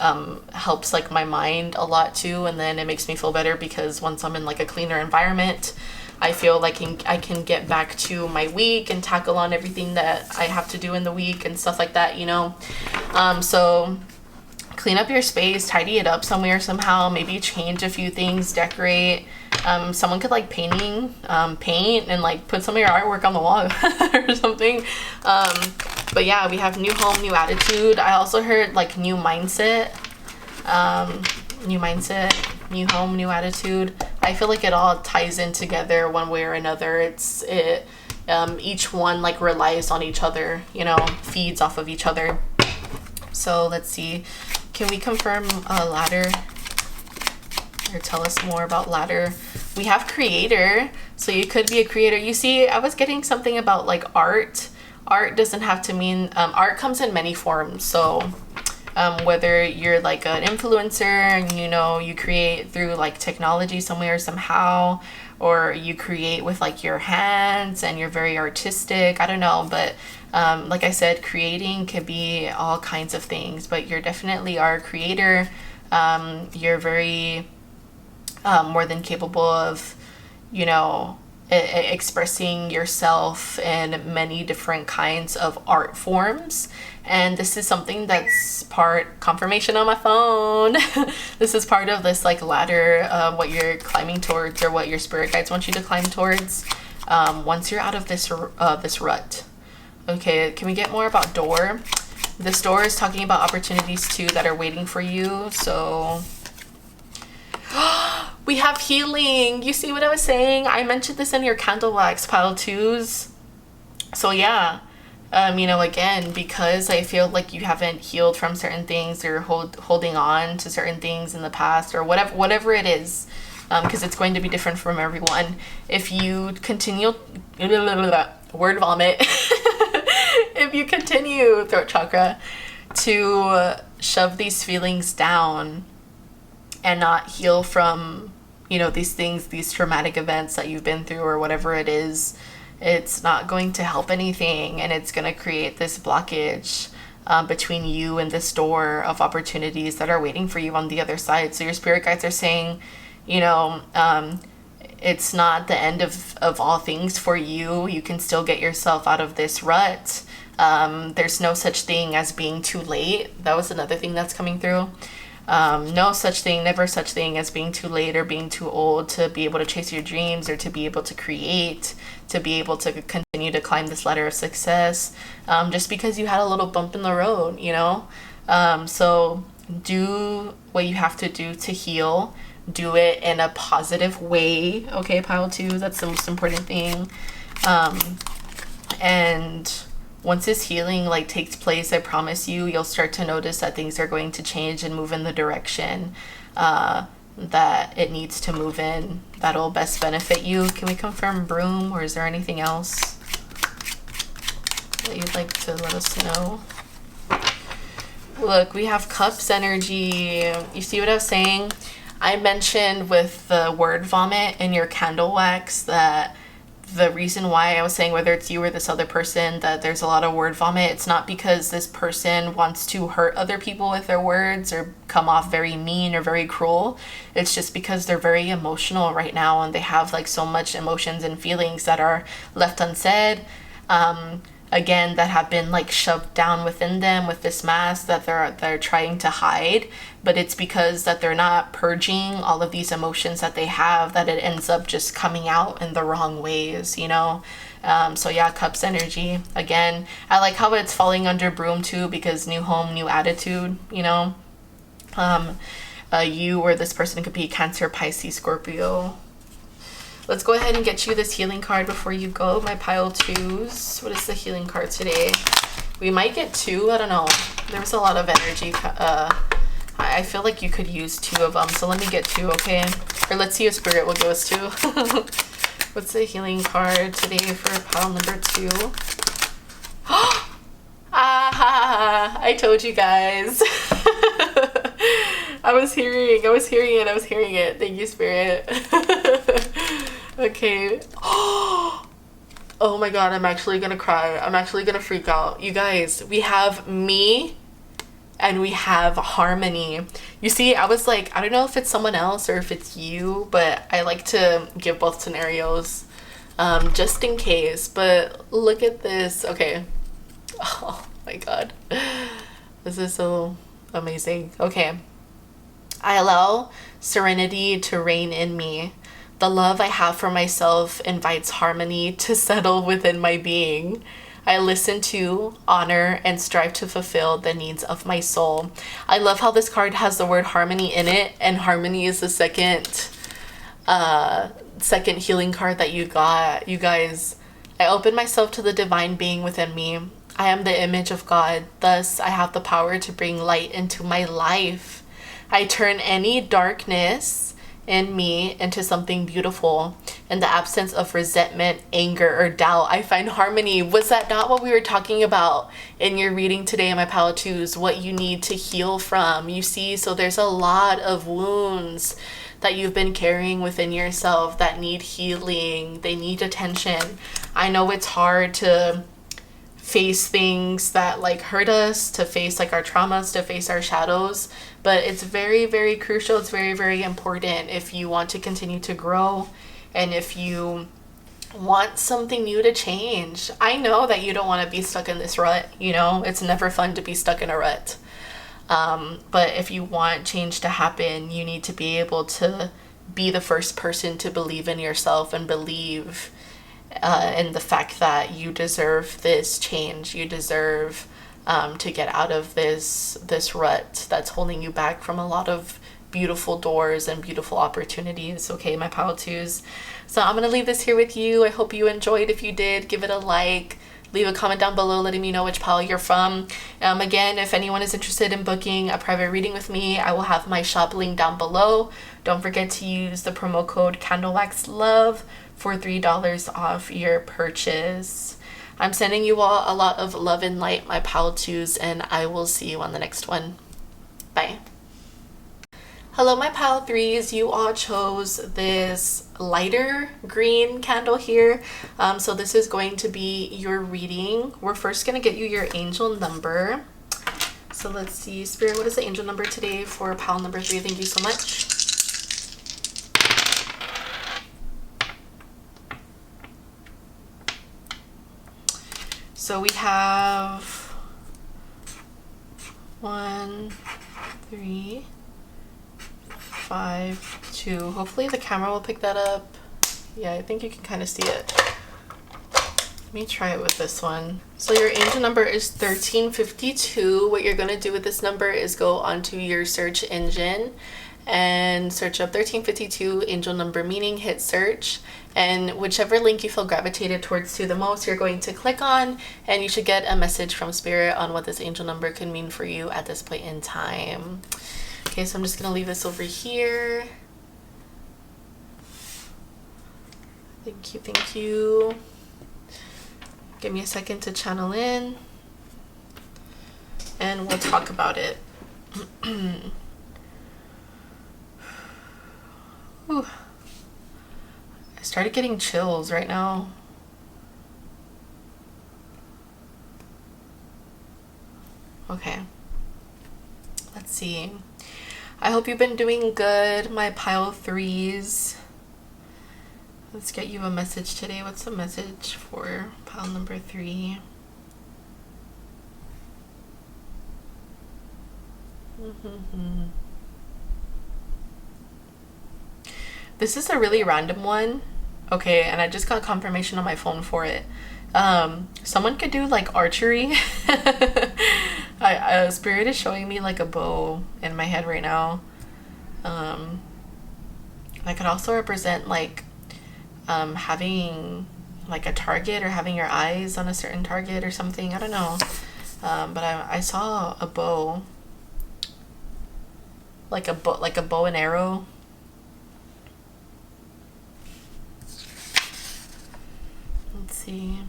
helps like my mind a lot too. And then it makes me feel better, because once I'm in like a cleaner environment, I feel like I can get back to my week and tackle on everything that I have to do in the week and stuff like that, you know. So clean up your space, tidy it up somewhere somehow, maybe change a few things, decorate. Someone could like paint and like put some of your artwork on the wall or something. But yeah, we have new home, new attitude. I also heard like new mindset, new home, new attitude. I feel like it all ties in together one way or another. Each one like relies on each other, you know, feeds off of each other. So let's see. Can we confirm a ladder? Or tell us more about ladder. We have creator. So you could be a creator. You see, I was getting something about like art. Art doesn't have to mean, art comes in many forms. So whether you're like an influencer and, you know, you create through like technology somewhere somehow, or you create with like your hands and you're very artistic, I don't know. But like I said, creating could be all kinds of things, but you're definitely our creator. You're very more than capable of, you know, expressing yourself in many different kinds of art forms. And this is something that's part confirmation on my phone. This is part of this like ladder, what you're climbing towards, or what your spirit guides want you to climb towards, once you're out of this rut. Okay, can we get more about door? This door is talking about opportunities too that are waiting for you. So we have healing. You see what I was saying? I mentioned this in your CandleWax pile 2s. So yeah, you know, again, because I feel like you haven't healed from certain things, or holding on to certain things in the past, or whatever it is, because it's going to be different from everyone. If you continue, word vomit, if you continue, throat chakra, to shove these feelings down and not heal from, you know, these things, these traumatic events that you've been through, or whatever it is, it's not going to help anything, and it's going to create this blockage between you and this door of opportunities that are waiting for you on the other side. So your spirit guides are saying, you know, it's not the end of all things for you. You can still get yourself out of this rut. There's no such thing as being too late. That was another thing that's coming through. No such thing, never such thing as being too late or being too old to be able to chase your dreams, or to be able to create, to be able to continue to climb this ladder of success, just because you had a little bump in the road, you know? So do what you have to do to heal. Do it in a positive way. Okay, pile 2, that's the most important thing. And once this healing like takes place, I promise you'll start to notice that things are going to change and move in the direction that it needs to move in, that'll best benefit you. Can we confirm broom, or is there anything else? that you'd like to let us know. Look, we have Cups energy. You see what I was saying? I mentioned with the word vomit in your CandleWax that the reason why I was saying whether it's you or this other person that there's a lot of word vomit, it's not because this person wants to hurt other people with their words or come off very mean or very cruel. It's just because they're very emotional right now and they have like so much emotions and feelings that are left unsaid. Again, that have been like shoved down within them with this mask that they're trying to hide, but it's because that they're not purging all of these emotions that they have that it ends up just coming out in the wrong ways, you know. So yeah, Cups energy. Again, I like how it's falling under Broom too, because new home, new attitude, you know. You or this person could be Cancer, Pisces, Scorpio. Let's go ahead and get you this healing card before you go, my pile twos. What is the healing card today? We might get two. I don't know. There was a lot of energy. I feel like you could use two of them. So let me get two, okay? Or let's see if Spirit will give us two. What's the healing card today for pile number 2? I told you guys. I was hearing it. Thank you, Spirit. Okay. Oh my god, I'm actually gonna cry. I'm actually gonna freak out. You guys, we have me and we have Harmony. You see, I was like, I don't know if it's someone else or if it's you, but I like to give both scenarios just in case. But look at this. Okay. Oh my god. This is so amazing. Okay. I allow serenity to reign in me. The love I have for myself invites harmony to settle within my being. I listen to, honor, and strive to fulfill the needs of my soul. I love how this card has the word harmony in it, and harmony is the second healing card that you got. You guys, I open myself to the divine being within me. I am the image of God. Thus, I have the power to bring light into my life. I turn any darkness in me into something beautiful. In the absence of resentment, anger, or doubt, I find harmony. Was that not what we were talking about in your reading today, my pile twos? What you need to heal from. You see, so there's a lot of wounds that you've been carrying within yourself that need healing. They need attention. I know it's hard to face things that like hurt us, to face like our traumas, to face our shadows, but it's very, very crucial. It's very, very important if you want to continue to grow and if you want something new to change. I know that you don't want to be stuck in this rut, you know, it's never fun to be stuck in a rut, but if you want change to happen, you need to be able to be the first person to believe in yourself and believe in the fact that you deserve this change. You deserve to get out of this rut that's holding you back from a lot of beautiful doors and beautiful opportunities. Okay, my pile twos. So I'm gonna leave this here with you. I hope you enjoyed. If you did, give it a like. Leave a comment down below letting me know which pile you're from. Again, if anyone is interested in booking a private reading with me, I will have my shop link down below. Don't forget to use the promo code CandleWaxLove for $3 off your purchase. I'm sending you all a lot of love and light, my pile twos, and I will see you on the next one. Bye. Hello, my pile threes. You all chose this lighter green candle here. So this is going to be your reading. We're first going to get you your angel number. So let's see, Spirit, what is the angel number today for pile number 3? Thank you so much. So we have 1, 3, 5, 2. Hopefully the camera will pick that up. Yeah, I think you can kind of see it. Let me try it with this one. So your angel number is 1352. What you're going to do with this number is go onto your search engine and search up 1352 angel number meaning, hit search, and whichever link you feel gravitated towards to the most, you're going to click on, and you should get a message from Spirit on what this angel number could mean for you at this point in time. Okay, so I'm just gonna leave this over here. Thank you, thank you. Give me a second to channel in, and we'll talk about it. Ooh. I started getting chills right now. Okay. Let's see. I hope you've been doing good, my pile threes. Let's get you a message today. What's the message for pile number 3? This is a really random one. Okay, and I just got confirmation on my phone for it. Someone could do like archery. Spirit is showing me like a bow in my head right now. That could also represent like having like a target or having your eyes on a certain target or something. I don't know. But I saw a bow, like a bow and arrow. Let's see.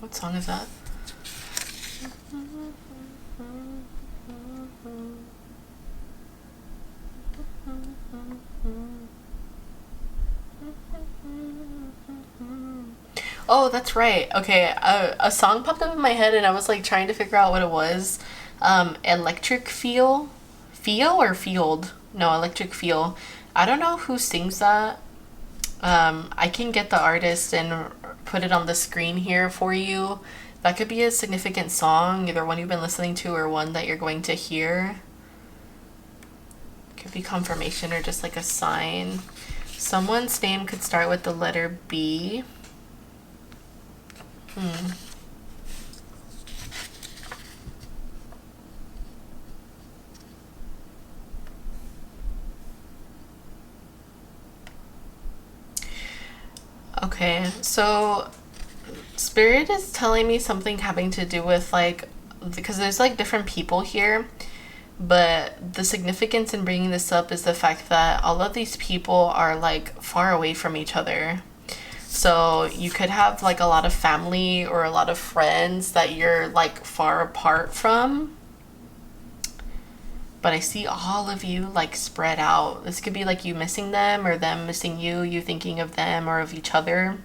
What song is that? Oh, that's right. Okay, a song popped up in my head and I was like trying to figure out what it was. Electric Feel? Feel or Field? No, Electric Feel. I don't know who sings that. I can get the artist and put it on the screen here for you. That could be a significant song, either one you've been listening to or one that you're going to hear. Could be confirmation or just like a sign. Someone's name could start with the letter B. Okay, so Spirit is telling me something having to do with like, because there's like different people here, but the significance in bringing this up is the fact that all of these people are like far away from each other. So you could have like a lot of family or a lot of friends that you're like far apart from. But I see all of you like spread out. This could be like you missing them or them missing you, you thinking of them or of each other.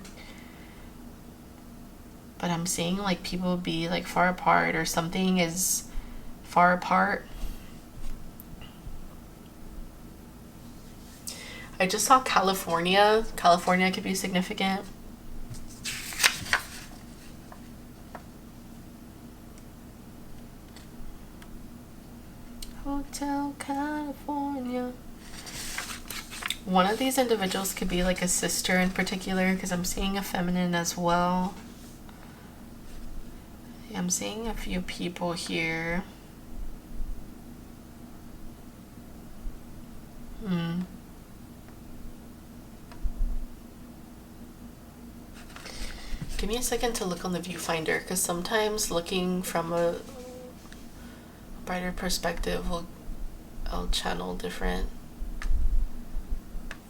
But I'm seeing like people be like far apart or something is far apart. I just saw California. California could be significant. Hotel California. One of these individuals could be like a sister in particular, because I'm seeing a feminine as well. Yeah, I'm seeing a few people here. Give me a second to look on the viewfinder, because sometimes looking from a brighter perspective I'll channel different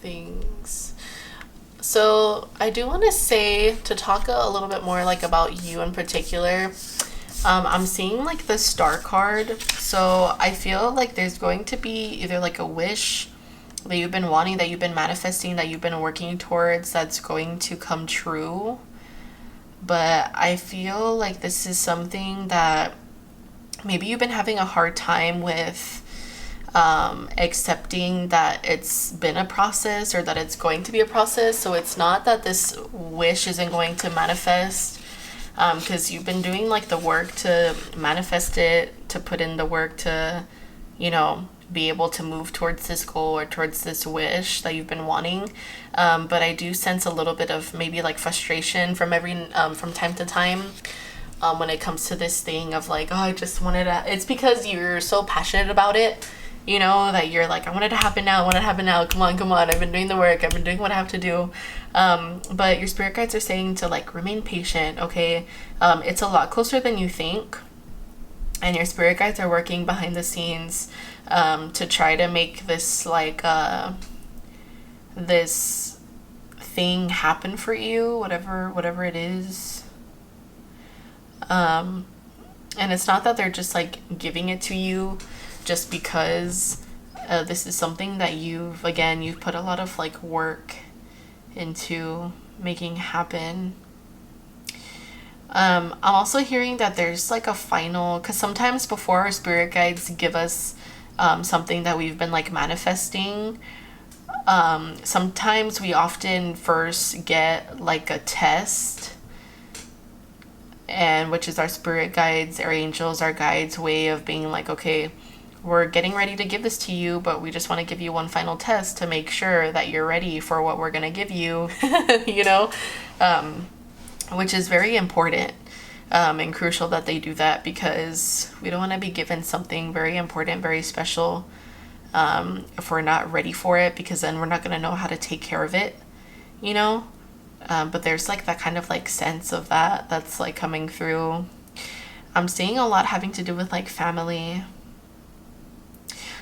things. So I do want to say, to talk a little bit more like about you in particular, I'm seeing like the star card. So I feel like there's going to be either like a wish that you've been wanting, that you've been manifesting, that you've been working towards, that's going to come true. But I feel like this is something that maybe you've been having a hard time with accepting that it's been a process or that it's going to be a process. So it's not that this wish isn't going to manifest, because you've been doing like the work to manifest it, to put in the work to, you know, be able to move towards this goal or towards this wish that you've been wanting. But I do sense a little bit of maybe like frustration from time to time. When it comes to this thing of like, oh, I just wanted to, it's because you're so passionate about it you know, that you're like, I want it to happen now, I want it to happen now, come on, I've been doing the work, I've been doing what I have to do. But your spirit guides are saying to like remain patient, okay? It's a lot closer than you think, and your spirit guides are working behind the scenes to try to make this like this thing happen for you, whatever it is. And it's not that they're just like giving it to you just because this is something that you've put a lot of like work into making happen. I'm also hearing that there's like a final, because sometimes before our spirit guides give us something that we've been like manifesting, sometimes we often first get like a test, and which is our spirit guides, our angels, our guides way of being like, okay, we're getting ready to give this to you, but we just want to give you one final test to make sure that you're ready for what we're going to give you, you know, which is very important and crucial that they do that, because we don't want to be given something very important, very special, if we're not ready for it, because then we're not going to know how to take care of it, you know. But there's like that kind of like sense of that's like coming through. I'm seeing a lot having to do with like family.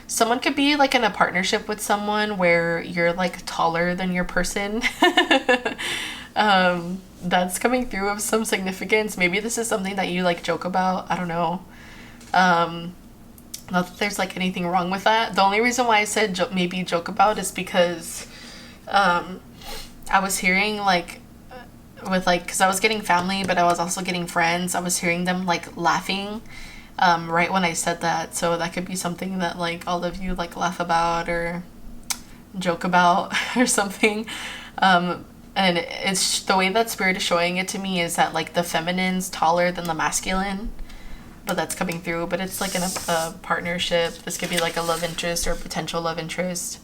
Someone could be like in a partnership with someone where you're like taller than your person. That's coming through of some significance. Maybe this is something that you like joke about. I don't know. Not that there's like anything wrong with that. The only reason why I said maybe joke about is because I was hearing like with like, because I was getting family, but I was also getting friends. I was hearing them like laughing right when I said that. So that could be something that like all of you like laugh about or joke about or something. And it's the way that spirit is showing it to me is that like the feminine's taller than the masculine, but that's coming through. But it's like in a partnership. This could be like a love interest or potential love interest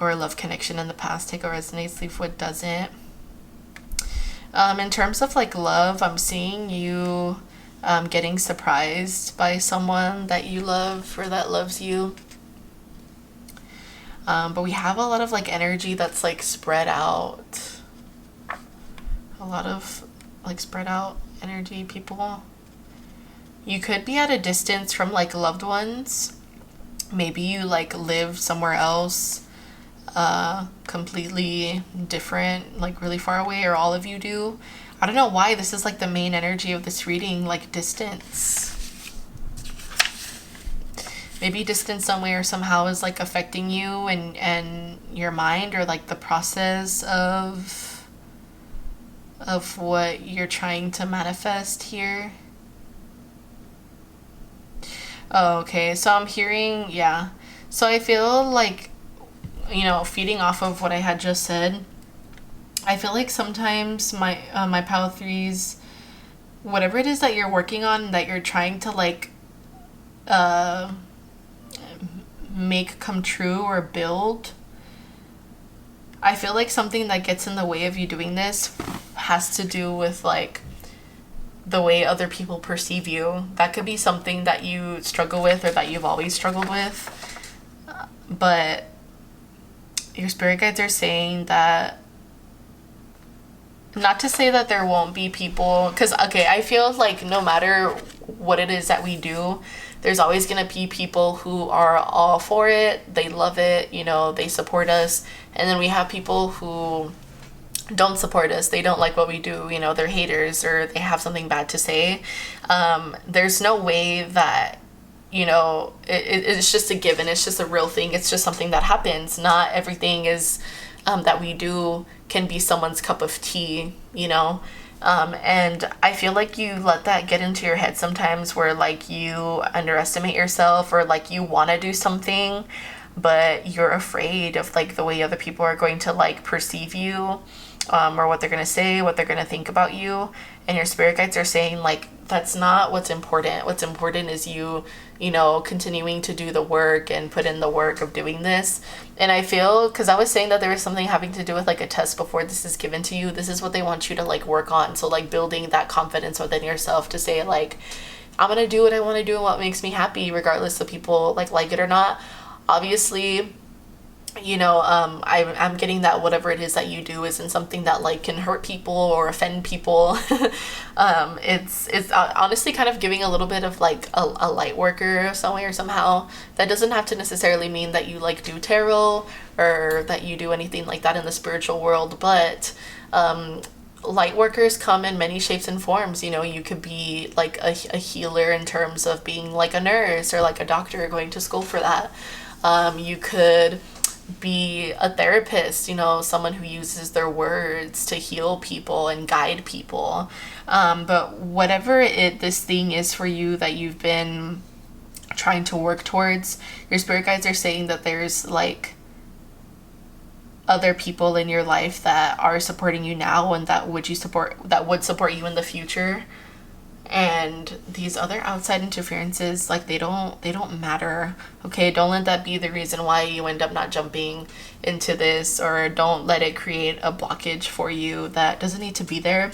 or a love connection in the past. Take what resonates, leave what doesn't. In terms of like love, I'm seeing you getting surprised by someone that you love or that loves you. But we have a lot of like energy that's like spread out. A lot of like spread out energy, people. You could be at a distance from like loved ones. Maybe you like live somewhere else, completely different, like really far away, or all of you do. I don't know why this is like the main energy of this reading, like distance. Maybe distance some way or somehow is like affecting you and your mind, or like the process of what you're trying to manifest here. Oh, okay, so I'm hearing, yeah. So I feel like, you know, feeding off of what I had just said, I feel like sometimes my Pile 3s, whatever it is that you're working on, that you're trying to like make come true or build, I feel like something that gets in the way of you doing this has to do with like the way other people perceive you. That could be something that you struggle with or that you've always struggled with. But your spirit guides are saying that, not to say that there won't be people, because okay, I feel like no matter what it is that we do, there's always going to be people who are all for it, they love it, you know, they support us, and then we have people who don't support us, they don't like what we do, you know, they're haters or they have something bad to say. There's no way that, you know, it's just a given, it's just a real thing, it's just something that happens. Not everything is that we do can be someone's cup of tea, you know. And I feel like you let that get into your head sometimes, where like you underestimate yourself, or like you want to do something but you're afraid of like the way other people are going to like perceive you, or what they're going to say, what they're going to think about you. And your spirit guides are saying like that's not what's important. What's important is you know, continuing to do the work and put in the work of doing this. And I feel, because I was saying that there was something having to do with like a test before this is given to you, this is what they want you to like work on. So like building that confidence within yourself to say like, I'm gonna do what I want to do and what makes me happy, regardless of people like it or not. Obviously, you know, I'm getting that whatever it is that you do isn't something that like can hurt people or offend people. It's honestly kind of giving a little bit of like a light worker some way or somehow. That doesn't have to necessarily mean that you like do tarot or that you do anything like that in the spiritual world, but light workers come in many shapes and forms. You know, you could be like a healer in terms of being like a nurse or like a doctor going to school for that. You could be a therapist, you know, someone who uses their words to heal people and guide people. But whatever this thing is for you that you've been trying to work towards, your spirit guides are saying that there's like other people in your life that are supporting you now and that would support you in the future. And these other outside interferences, like they don't matter. Okay, don't let that be the reason why you end up not jumping into this, or don't let it create a blockage for you that doesn't need to be there.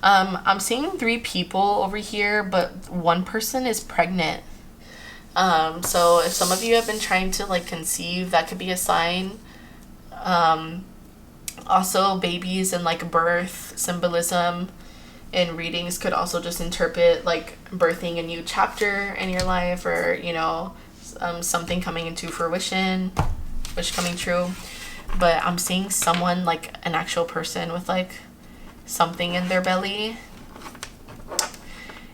I'm seeing 3 people over here, but one person is pregnant. So if some of you have been trying to like conceive, that could be a sign. Also babies and like birth symbolism in readings could also just interpret like birthing a new chapter in your life, or you know, something coming into fruition, which coming true. But I'm seeing someone, like an actual person with like something in their belly.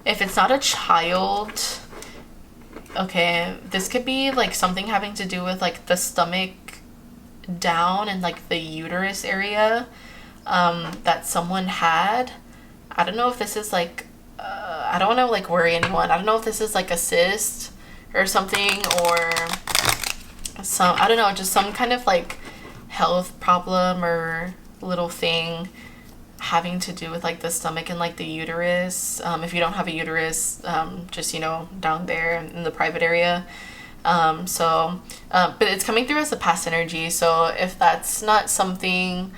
If it's not a child, okay, this could be like something having to do with like the stomach down and like the uterus area that someone had. I don't know if this is like, I don't want to like worry anyone. I don't know if this is like a cyst or something, or some, I don't know, just some kind of like health problem or little thing having to do with like the stomach and like the uterus. If you don't have a uterus, just, you know, down there in the private area. But it's coming through as a past energy. So if that's not something,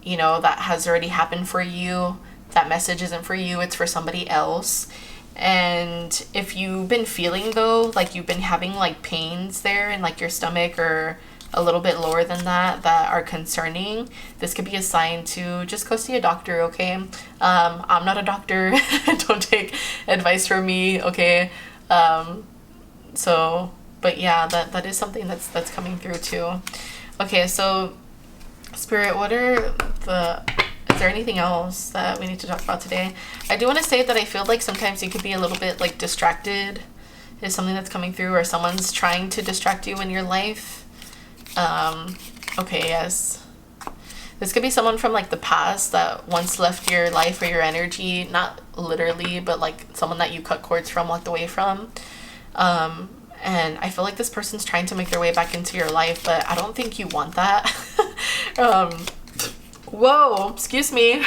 you know, that has already happened for you, that message isn't for you, it's for somebody else. And if you've been feeling though, like you've been having like pains there in like your stomach or a little bit lower than that are concerning, this could be a sign to just go see a doctor, okay? I'm not a doctor. Don't take advice from me, okay? But yeah, that is something that's coming through too. Okay, so Spirit, is there anything else that we need to talk about today? I do want to say that I feel like sometimes you could be a little bit like distracted, is something that's coming through, or someone's trying to distract you in your life. Okay, yes. This could be someone from like the past that once left your life or your energy, not literally, but like someone that you cut cords from, walked away from. And I feel like this person's trying to make their way back into your life, but I don't think you want that. Whoa, excuse me.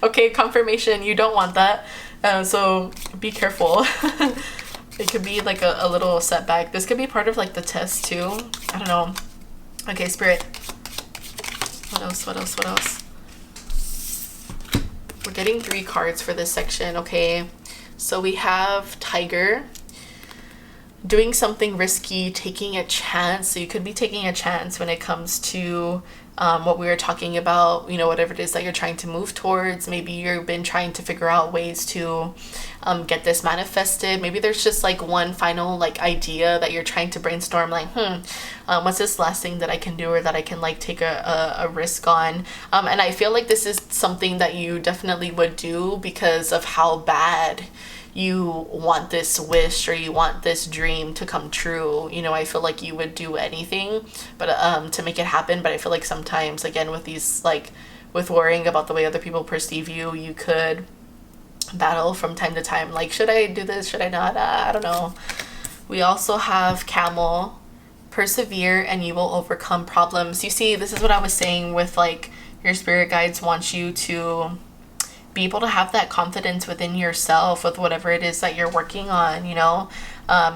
Okay, confirmation, you don't want that. So be careful. It could be like a little setback. This could be part of like the test too. I don't know. Okay, Spirit. What else? We're getting 3 cards for this section, okay? So we have Tiger. Doing something risky, taking a chance. So you could be taking a chance when it comes to what we were talking about, you know, whatever it is that you're trying to move towards. Maybe you've been trying to figure out ways to get this manifested. Maybe there's just like one final like idea that you're trying to brainstorm, like, what's this last thing that I can do or that I can like take a risk on? And I feel like this is something that you definitely would do because of how bad you want this wish or you want this dream to come true. You know, I feel like you would do anything but to make it happen. But I feel like sometimes, again, with these, like with worrying about the way other people perceive you, you could battle from time to time, like, should I do this, should I not? I don't know. We also have Camel. Persevere and you will overcome problems. You see, this is what I was saying with like your spirit guides want you to be able to have that confidence within yourself with whatever it is that you're working on, you know.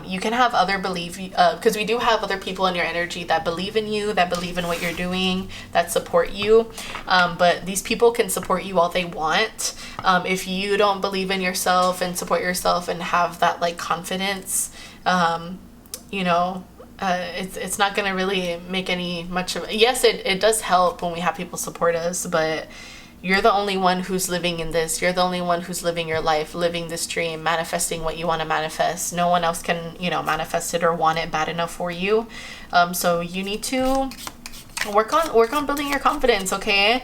You can have other belief, because we do have other people in your energy that believe in you, that believe in what you're doing, that support you. But these people can support you all they want. If you don't believe in yourself and support yourself and have that like confidence you know, it's not going to really make any much of it. Yes, it does help when we have people support us, but you're the only one who's living in this. You're the only one who's living your life, living this dream, manifesting what you want to manifest. No one else can, you know, manifest it or want it bad enough for you. So you need to work on building your confidence, okay?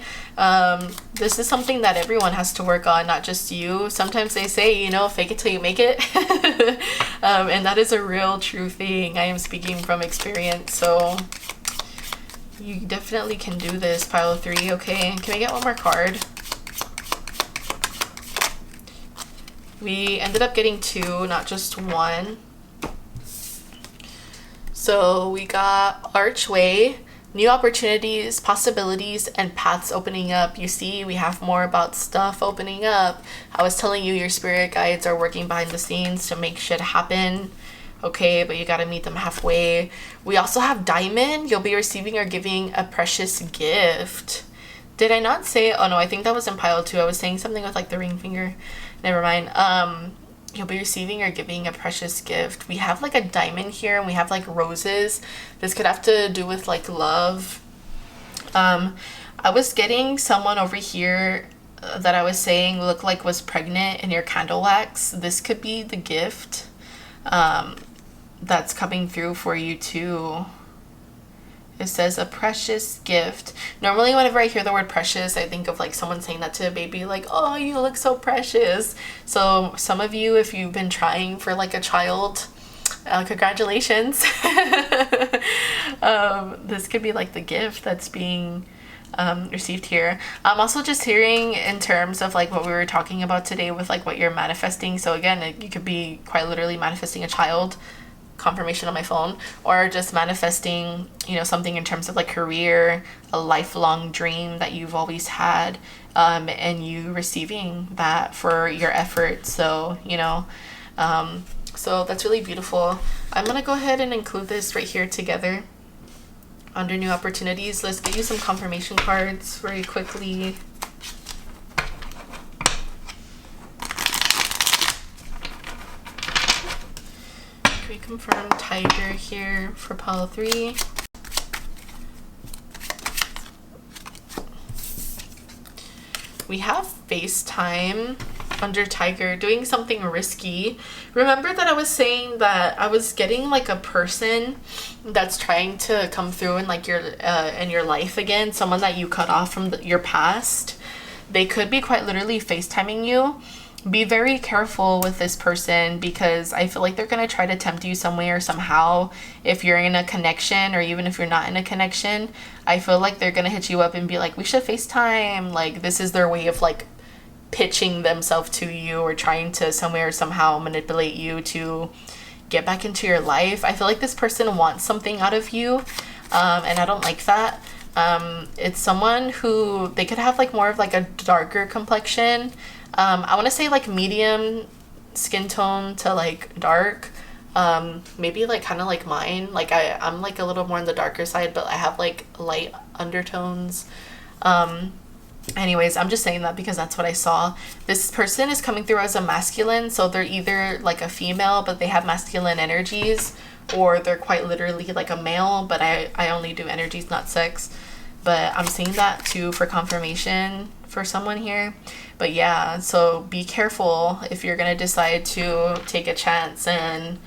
This is something that everyone has to work on, not just you. Sometimes they say, you know, fake it till you make it. And that is a real true thing. I am speaking from experience, so you definitely can do this, pile 3, okay? Can we get one more card? We ended up getting 2, not just 1. So we got Archway, new opportunities, possibilities, and paths opening up. You see, we have more about stuff opening up. I was telling you, your spirit guides are working behind the scenes to make shit happen. Okay, but you gotta meet them halfway. We also have Diamond. You'll be receiving or giving a precious gift. Did I not say? Oh no, I think that was in pile 2. I was saying something with like the ring finger. Never mind. You'll be receiving or giving a precious gift. We have like a diamond here, and we have like roses. This could have to do with like love. I was getting someone over here that I was saying looked like was pregnant in your CandleWax. This could be the gift that's coming through for you too. It says a precious gift. Normally whenever I hear the word precious, I think of like someone saying that to a baby, like, oh, you look so precious. So some of you, if you've been trying for like a child, congratulations. This could be like the gift that's being received here. I'm also just hearing in terms of like what we were talking about today with like what you're manifesting. So again, you could be quite literally manifesting a child, confirmation on my phone, or just manifesting, you know, something in terms of like career, a lifelong dream that you've always had, and you receiving that for your effort. So, you know, so that's really beautiful. I'm gonna go ahead and include this right here together under new opportunities. Let's get you some confirmation cards very quickly. Can we confirm Tiger here for pile 3? We have FaceTime under Tiger, doing something risky. Remember that I was saying that I was getting like a person that's trying to come through in like your in your life again, someone that you cut off from your past. They could be quite literally FaceTiming you. Be very careful with this person, because I feel like they're going to try to tempt you some way or somehow. If you're in a connection, or even if you're not in a connection, I feel like they're going to hit you up and be like, we should FaceTime. Like, this is their way of like pitching themselves to you, or trying to some way or somehow manipulate you to get back into your life. I feel like this person wants something out of you, and I don't like that. It's someone who, they could have like more of like a darker complexion. I want to say like medium skin tone to like dark, maybe like kind of like mine. Like I'm like a little more on the darker side, but I have like light undertones. Anyways, I'm just saying that because that's what I saw. This person is coming through as a masculine, so they're either like a female but they have masculine energies, or they're quite literally like a male, but I only do energies, not sex. But I'm seeing that too for confirmation for someone here. But yeah, so be careful if you're gonna decide to take a chance and,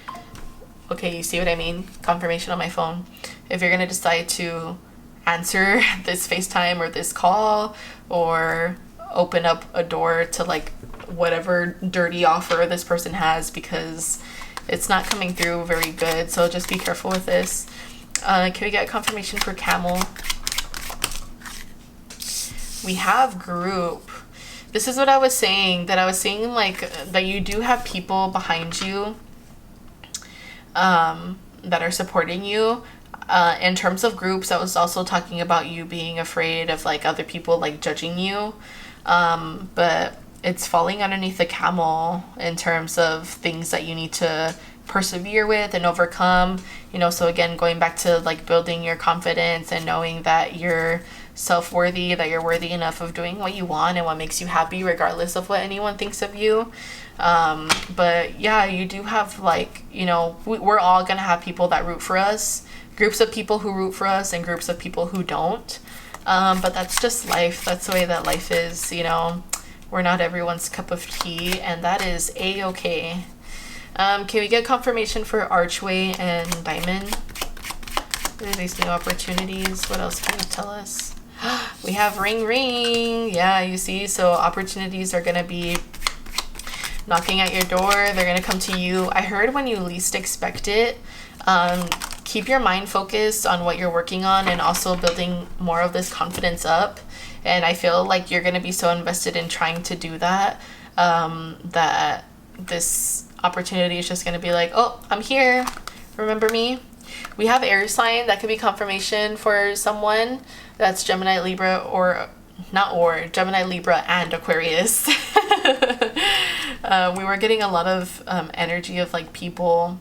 okay, you see what I mean? Confirmation on my phone. If you're gonna decide to answer this FaceTime or this call, or open up a door to like whatever dirty offer this person has, because it's not coming through very good. So just be careful with this. Can we get confirmation for Camel? We have group. This is what I was saying, that I was saying like that you do have people behind you that are supporting you. In terms of groups, I was also talking about you being afraid of like other people like judging you, but it's falling underneath the Camel in terms of things that you need to persevere with and overcome, you know. So again, going back to like building your confidence and knowing that you're self-worthy, that you're worthy enough of doing what you want and what makes you happy, regardless of what anyone thinks of you. But yeah, you do have, like, you know, we're all gonna have people that root for us, groups of people who root for us and groups of people who don't. But that's just life. That's the way that life is, you know. We're not everyone's cup of tea, and that is a-okay. Can we get confirmation for Archway and Diamond? What are these new opportunities? What else can you tell us? We have Ring Ring. Yeah, you see, so opportunities are gonna be knocking at your door. They're gonna come to you. I heard when you least expect it. Keep your mind focused on what you're working on and also building more of this confidence up. And I feel like you're gonna be so invested in trying to do that, that this opportunity is just gonna be like, oh, I'm here, remember me? We have air sign. That could be confirmation for someone. That's Gemini, Libra, or Gemini, Libra, and Aquarius. We were getting a lot of energy of like people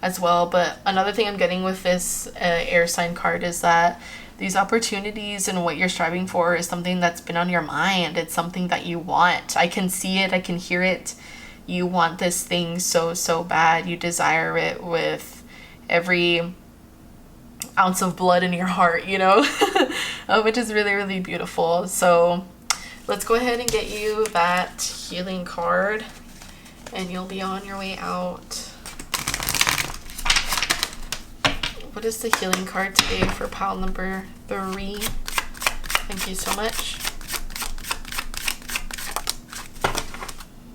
as well. But another thing I'm getting with this air sign card is that these opportunities and what you're striving for is something that's been on your mind. It's something that you want. I can see it. I can hear it. You want this thing so, so bad. You desire it with every ounce of blood in your heart, you know, which is really, really beautiful. So let's go ahead and get you that healing card and you'll be on your way out. What is the healing card today for pile number 3? Thank you so much.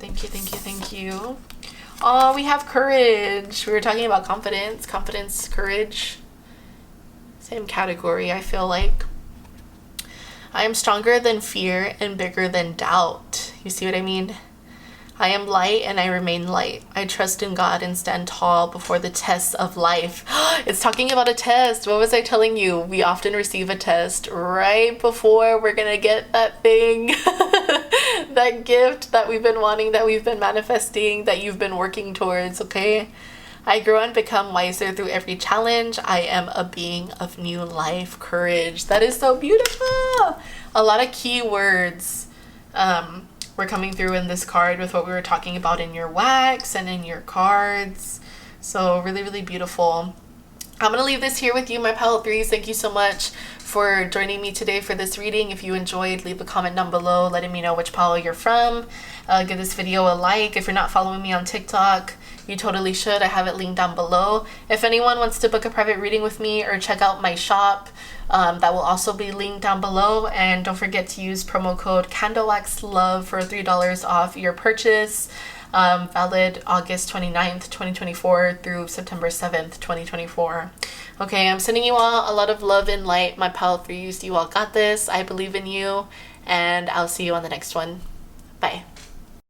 Thank you, thank you, thank you. Oh, we have courage. We were talking about confidence, courage. Same category, I feel like. I am stronger than fear and bigger than doubt. You see what I mean? I am light and I remain light. I trust in God and stand tall before the tests of life. It's talking about a test. What was I telling you? We often receive a test right before we're gonna get that thing. That gift that we've been wanting, that we've been manifesting, that you've been working towards, okay? I grow and become wiser through every challenge. I am a being of new life, courage. That is so beautiful. A lot of key words were coming through in this card with what we were talking about in your wax and in your cards. So really, really beautiful. I'm going to leave this here with you, my pile of threes. Thank you so much for joining me today for this reading. If you enjoyed, leave a comment down below letting me know which pile you're from. Give this video a like. If you're not following me on TikTok, you totally should. I have it linked down below. If anyone wants to book a private reading with me or check out my shop, that will also be linked down below. And don't forget to use promo code CandleWaxLove for $3 off your purchase. Valid August 29th, 2024 through September 7th, 2024. Okay, I'm sending you all a lot of love and light, my pile of threes. You all got this. I believe in you, and I'll see you on the next one. Bye.